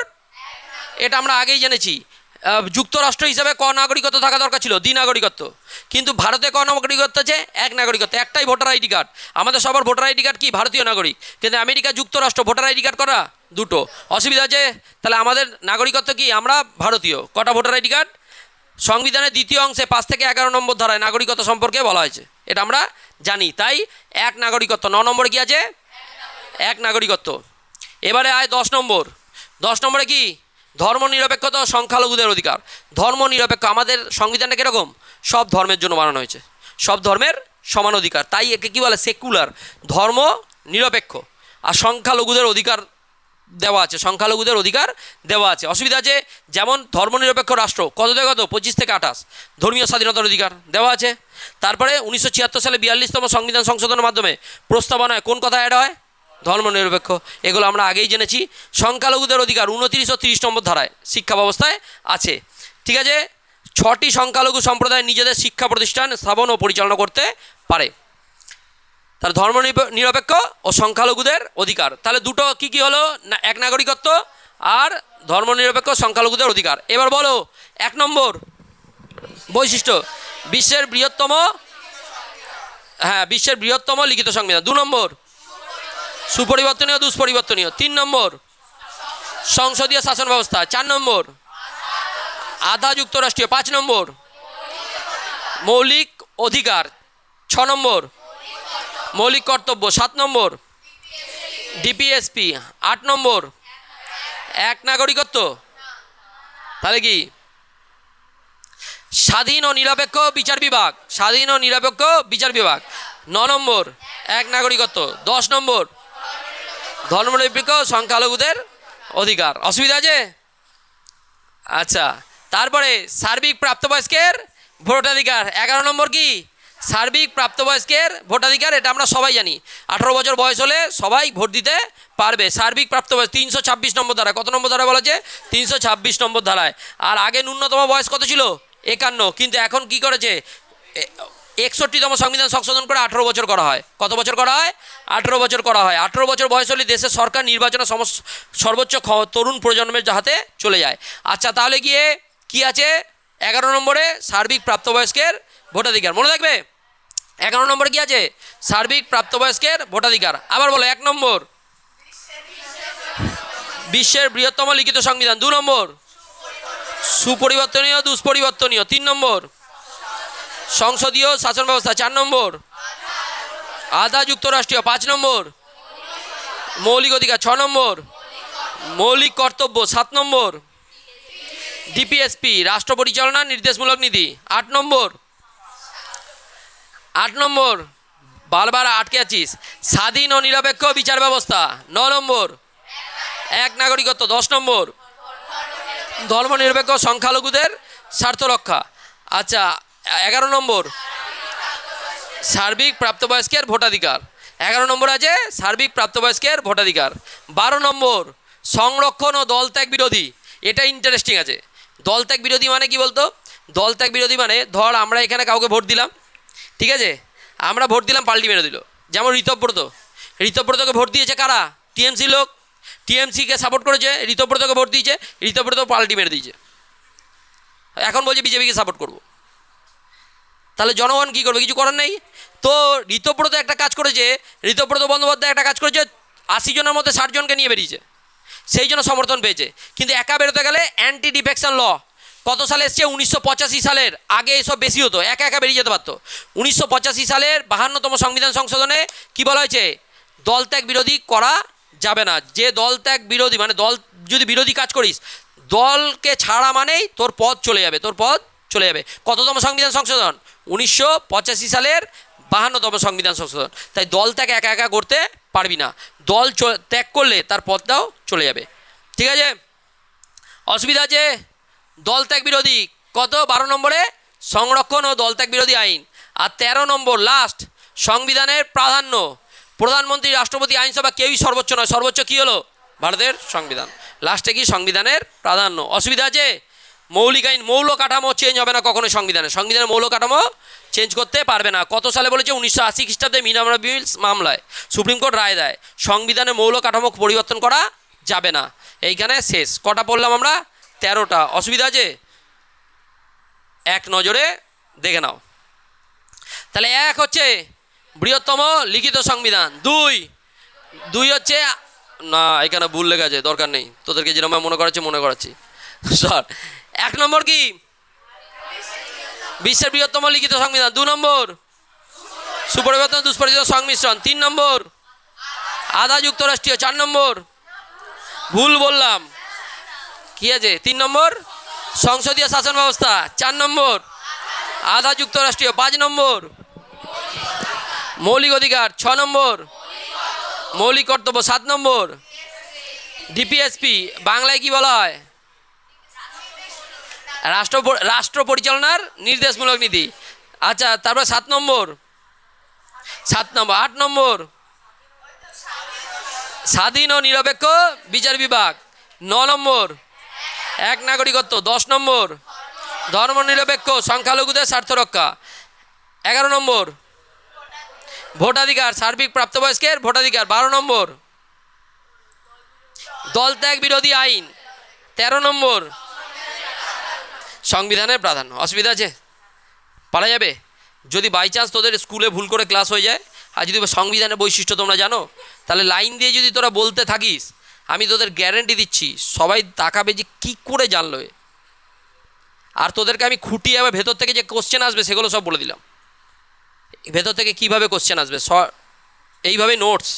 এটা আমরা আগেই জেনেছি। যুক্তরাষ্ট্র হিসাবে ক নাগরিকত্ব থাকা দরকার ছিল? দ্বিনাগরিকত্ব। কিন্তু ভারতে ক নাগরিকত্ব আছে? এক নাগরিকত্ব, একটাই ভোটার আইডি কার্ড। আমাদের সবার ভোটার আইডি কার্ড কি? ভারতীয় নাগরিক। কিন্তু আমেরিকা যুক্তরাষ্ট্র ভোটার আইডি কার্ড করা দুটো। অসুবিধা আছে? তাহলে আমাদের নাগরিকত্ব কি? আমরা ভারতীয়। কটা ভোটার আইডি কার্ড? সংবিধানের দ্বিতীয় অংশে 5 থেকে 11 নম্বর ধারায় নাগরিকত্ব সম্পর্কে বলা হয়েছে, এটা আমরা জানি। তাই এক নাগরিকত্ব। 9 নম্বরে কি আছে? এক নাগরিকত্ব। এবারে আয় 10 নম্বর। 10 নম্বরে কি? ধর্মনিরপেক্ষতা ও সংখ্যালঘুদের অধিকার। ধর্মনিরপেক্ষ, আমাদের সংবিধানটা কীরকম? সব ধর্মের জন্য বানানো হয়েছে, সব ধর্মের সমান অধিকার। তাই একে কী বলে? সেকুলার। ধর্ম নিরপেক্ষ। আর সংখ্যালঘুদের অধিকার দেওয়া আছে, সংখ্যালঘুদের অধিকার দেওয়া আছে। অসুবিধা আছে? যেমন ধর্মনিরপেক্ষ রাষ্ট্র কত থেকে কত? 25 থেকে 28। ধর্মীয় স্বাধীনতার অধিকার দেওয়া আছে। তারপরে 1976 সালে 42তম সংবিধান সংশোধনের মাধ্যমে প্রস্তাবনায় কোন কথা অ্যাড হয়? ধর্মনিরপেক্ষ। এগুলো আমরা আগেই জেনেছি। সংখ্যালঘুদের অধিকার 29 ও 30 নম্বর ধারায় শিক্ষা ব্যবস্থায় আছে। ঠিক আছে? 6টি সংখ্যালঘু সম্প্রদায় নিজেদের শিক্ষা প্রতিষ্ঠান স্থাপন ও পরিচালনা করতে পারে। তার ধর্ম নিরপেক্ষ ও সংখ্যালঘুদের অধিকার। তাহলে দুটো কি কি হলো? না, এক নাগরিকত্ব আর ধর্মনিরপেক্ষ সংখ্যালঘুদের অধিকার। এবার বলো 1 নম্বর বৈশিষ্ট্য, বিশ্বের বৃহত্তম, বিশ্বের বৃহত্তম লিখিত সংবিধান। 2 নম্বর সুপরিবর্তনীয় দুষ্পরিবর্তনীয়। 3 নম্বর সংসদীয় শাসন ব্যবস্থা। 4 নম্বর আধা যুক্তরাষ্ট্রীয়। 5 নম্বর মৌলিক অধিকার। 6 নম্বর মৌলিক কর্তব্য। 7 নম্বর ডিপিএসপি। 8 নম্বর এক নাগরিকত্ব। তাহলে কি? স্বাধীন ও নিরপেক্ষ বিচার বিভাগ। স্বাধীন ও নিরপেক্ষ বিচার বিভাগ। 9 নম্বর এক নাগরিকত্ব। 10 নম্বর ধর্মনিরপেক্ষ সংখ্যালঘুদের অধিকার। অসুবিধা আছে? আচ্ছা, তারপরে সার্বিক প্রাপ্তবয়স্কের ভোটাধিকার। 11 নম্বর কি? সার্বিক প্রাপ্তবয়স্কের ভোটাধিকার। এটা আমরা সবাই জানি, 18 বছর বয়স হলে সবাই ভোট দিতে পারবে। সার্বিক প্রাপ্তবয়স 326 নম্বর ধারায়। কত নম্বর ধারায় বলা আছে? 326 নম্বর ধারায়। আর আগে ন্যূনতম বয়স কত ছিল? 51। কিন্তু এখন কি করেছে? 61তম সংবিধান সংশোধন করে 18 বছর করা হয়। কত বছর করা হয়? 18 বছর করা হয়। 18 বছর বয়স হলে দেশের সরকার নির্বাচনে সর্বোচ্চ তরুণ প্রজন্মের হাতে চলে যায়। আচ্ছা, তাহলে গিয়ে কি আছে 11 নম্বরে? সার্বিক প্রাপ্তবয়স্কের ভোটাধিকার। মনে থাকবে 11 নম্বরে কি আছে? সার্বিক প্রাপ্তবয়স্কের ভোটাধিকার। আবার বলো 1 নম্বর বিশ্বের বৃহত্তম লিখিত সংবিধান। 2 নম্বর সুপরিবর্তনীয় দুষ্পরিবর্তনীয়। 3 নম্বর সংসদীয় শাসন ব্যবস্থা। 4 নম্বর আধা যুক্তরাষ্ট্রীয়। 5 নম্বর মৌলিক অধিকার। 6 নম্বর মৌলিক কর্তব্য। 7 নম্বর ডিপিএসপি, রাষ্ট্র পরিচালনার নির্দেশমূলক নীতি। 8 নম্বর বারবার আটকে আছিস, স্বাধীন ও নিরপেক্ষ বিচার ব্যবস্থা। 9 নম্বর এক নাগরিকত্ব। 10 নম্বর ধর্মনিরপেক্ষ সংখ্যালঘুদের স্বার্থ রক্ষা। আচ্ছা, 11 নম্বর সার্বিক প্রাপ্তবয়স্কের ভোটাধিকার। 11 নম্বর আছে সার্বিক প্রাপ্তবয়স্কের ভোটাধিকার। 12 নম্বর সংরক্ষণ ও দলত্যাগ বিরোধী। এটা ইন্টারেস্টিং আছে। দলত্যাগ বিরোধী মানে কি বলতো? দলত্যাগ বিরোধী মানে ধর আমরা এখানে কাউকে ভোট দিলাম, ঠিক আছে? আমরা ভোট দিলাম, পাল্টি মেরে দিল। যেমন ঋতব্রতকে ভোট দিয়েছে কারা? টিএমসি লোক। টিএমসিকে সাপোর্ট করেছে, ঋতব্রতকে ভোট দিয়েছে, ঋতব্রত পাল্টি মেরে দিয়েছে। এখন বলছে বিজেপিকে সাপোর্ট করব। তাহলে জনগণ কী করবে? কিছু করার নেই তো। ঋতব্রত একটা কাজ করেছে, ঋতব্রত বন্দ্যোপাধ্যায় একটা কাজ করেছে, 80 জনের মধ্যে 60 জনকে নিয়ে বেরিয়েছে, সেই জন্য সমর্থন পেয়েছে। কিন্তু একা বেরোতে গেলে অ্যান্টি ডিফেকশন ল কত সালে এসছে? 1985 সালের। আগে এসব বেশি হতো, একা একা বেরিয়ে যেতে পারতো। 1985 সালের 52তম সংবিধান সংশোধনে কি বলা হয়েছে? দলত্যাগ বিরোধী করা যাবে না। যে দলত্যাগ বিরোধী মানে দল যদি বিরোধী কাজ করিস, দলকে ছাড়া মানেই তোর পদ চলে যাবে, কততম সংবিধান সংশোধন? 1985 সালের 52তম সংবিধান সংশোধন। তাই দল ত্যাগ একা একা করতে পারবি না, দল ত্যাগ করলে তার পদটাও চলে যাবে। ঠিক আছে? অসুবিধা আছে? দল ত্যাগ বিরোধী কত? 12 নম্বরে সংরক্ষণ ও দলত্যাগ বিরোধী আইন। আর 13 নম্বর লাস্ট সংবিধানের প্রাধান্য। প্রধানমন্ত্রী, রাষ্ট্রপতি, আইনসভা কেউই সর্বোচ্চ নয়। সর্বোচ্চ কী হলো? ভারতের সংবিধান। লাস্টে কি সংবিধানের প্রাধান্য। অসুবিধা আছে? মৌলিক আইন, মৌল কাঠামো চেঞ্জ হবে না কখনো সংবিধানের মৌল কাঠামো চেঞ্জ করতে পারবে না। কত সালে বলেছে? 1980 খ্রিস্টাব্দে মিনারভা বিলস মামলায় সুপ্রিম কোর্ট রায় দেয় সংবিধানের মৌল কাঠামো পরিবর্তন করা যাবে না। এইখানে শেষ। কটা পড়লাম আমরা? 13টা। অসুবিধা আছে? এক নজরে দেখে নাও। তাহলে এক হচ্ছে বৃহত্তম লিখিত সংবিধান, দুই হচ্ছে, না এখানে ভুল লেখা আছে, দরকার নেই, তোদেরকে যেরকম মনে করাচ্ছি স্যার। 1 নম্বর কি? বিশ্বের বৃহত্তম লিখিত সংবিধান। 2 নম্বর সুপরিবর্তন দুষ্পরিচিত সংমিশ্রণ। 3 নম্বর আধা যুক্তরাষ্ট্রীয়। 4 নম্বর ভুল বললাম, কি আছে? 3 নম্বর সংসদীয় শাসন ব্যবস্থা। 4 নম্বর আধা যুক্তরাষ্ট্রীয়। 5 নম্বর মৌলিক অধিকার। 6 নম্বর মৌলিক কর্তব্য। 7 নম্বর ডিপিএসপি, বাংলায় কি বলা হয়? রাষ্ট্র পরিচালনার নির্দেশমূলক নীতি। আচ্ছা, তারপর 7 নম্বর 8 নম্বর স্বাধীন ও নিরপেক্ষ বিচার বিভাগ। 9 নম্বর এক নাগরিকত্ব। 10 নম্বর ধর্মনিরপেক্ষ সংখ্যালঘুদের স্বার্থ রক্ষা। 11 নম্বর ভোটাধিকার, সার্বিক প্রাপ্তবয়স্কের ভোটাধিকার। 12 নম্বর দলত্যাগ বিরোধী আইন। 13 নম্বর সংবিধানের প্রাধান্য। অসুবিধা আছে? পারা যাবে? যদি বাই চান্স তোদের স্কুলে ভুল করে ক্লাস হয়ে যায়, আর যদি সংবিধানের বৈশিষ্ট্য তোমরা জানো, তাহলে লাইন দিয়ে যদি তোরা বলতে থাকিস, আমি তোদের গ্যারেন্টি দিচ্ছি সবাই তাকাবে যে কী করে জানলো। আর তোদেরকে আমি খুঁটিয়ে আবার ভেতর থেকে যে কোশ্চেন আসবে সেগুলো সব বলে দিলাম। ভেতর থেকে কীভাবে কোশ্চেন আসবে এইভাবে নোটস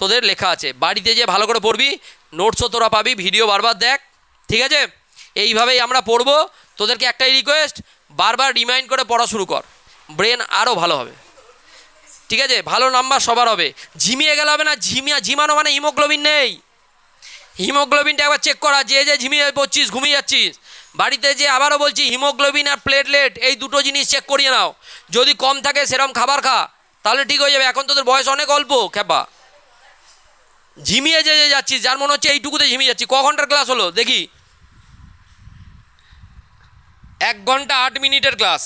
তোদের লেখা আছে। বাড়িতে যে ভালো করে পড়বি, নোটসও তোরা পাবি, ভিডিও বারবার দেখ, ঠিক আছে? এইভাবেই আমরা পড়বো। তোদেরকে একটাই রিকোয়েস্ট, বারবার রিমাইন্ড করে পড়া শুরু কর, ব্রেন আরও ভালো হবে, ঠিক আছে? ভালো নাম্বার সবার হবে। ঝিমিয়ে গেলে হবে না। ঝিমানো মানে হিমোগ্লোবিন নেই। হিমোগ্লোবিনটা একবার চেক করা। যে ঝিমিয়ে পড়ছিস, ঘুমিয়ে যাচ্ছিস, বাড়িতে যে আবারও বলছি হিমোগ্লোবিন আর প্লেটলেট এই দুটো জিনিস চেক করিয়ে নাও। যদি কম থাকে সেরকম খাবার খা, তাহলে ঠিক হয়ে যাবে। এখন তোদের বয়স অনেক অল্প খেপা। ঝিমিয়ে যে যাচ্ছিস, যার মনে হচ্ছে এইটুকুতে ঝিমিয়ে যাচ্ছি। ক ঘন্টার ক্লাস হলো দেখি? 1 ঘন্টা 8 মিনিটের ক্লাস।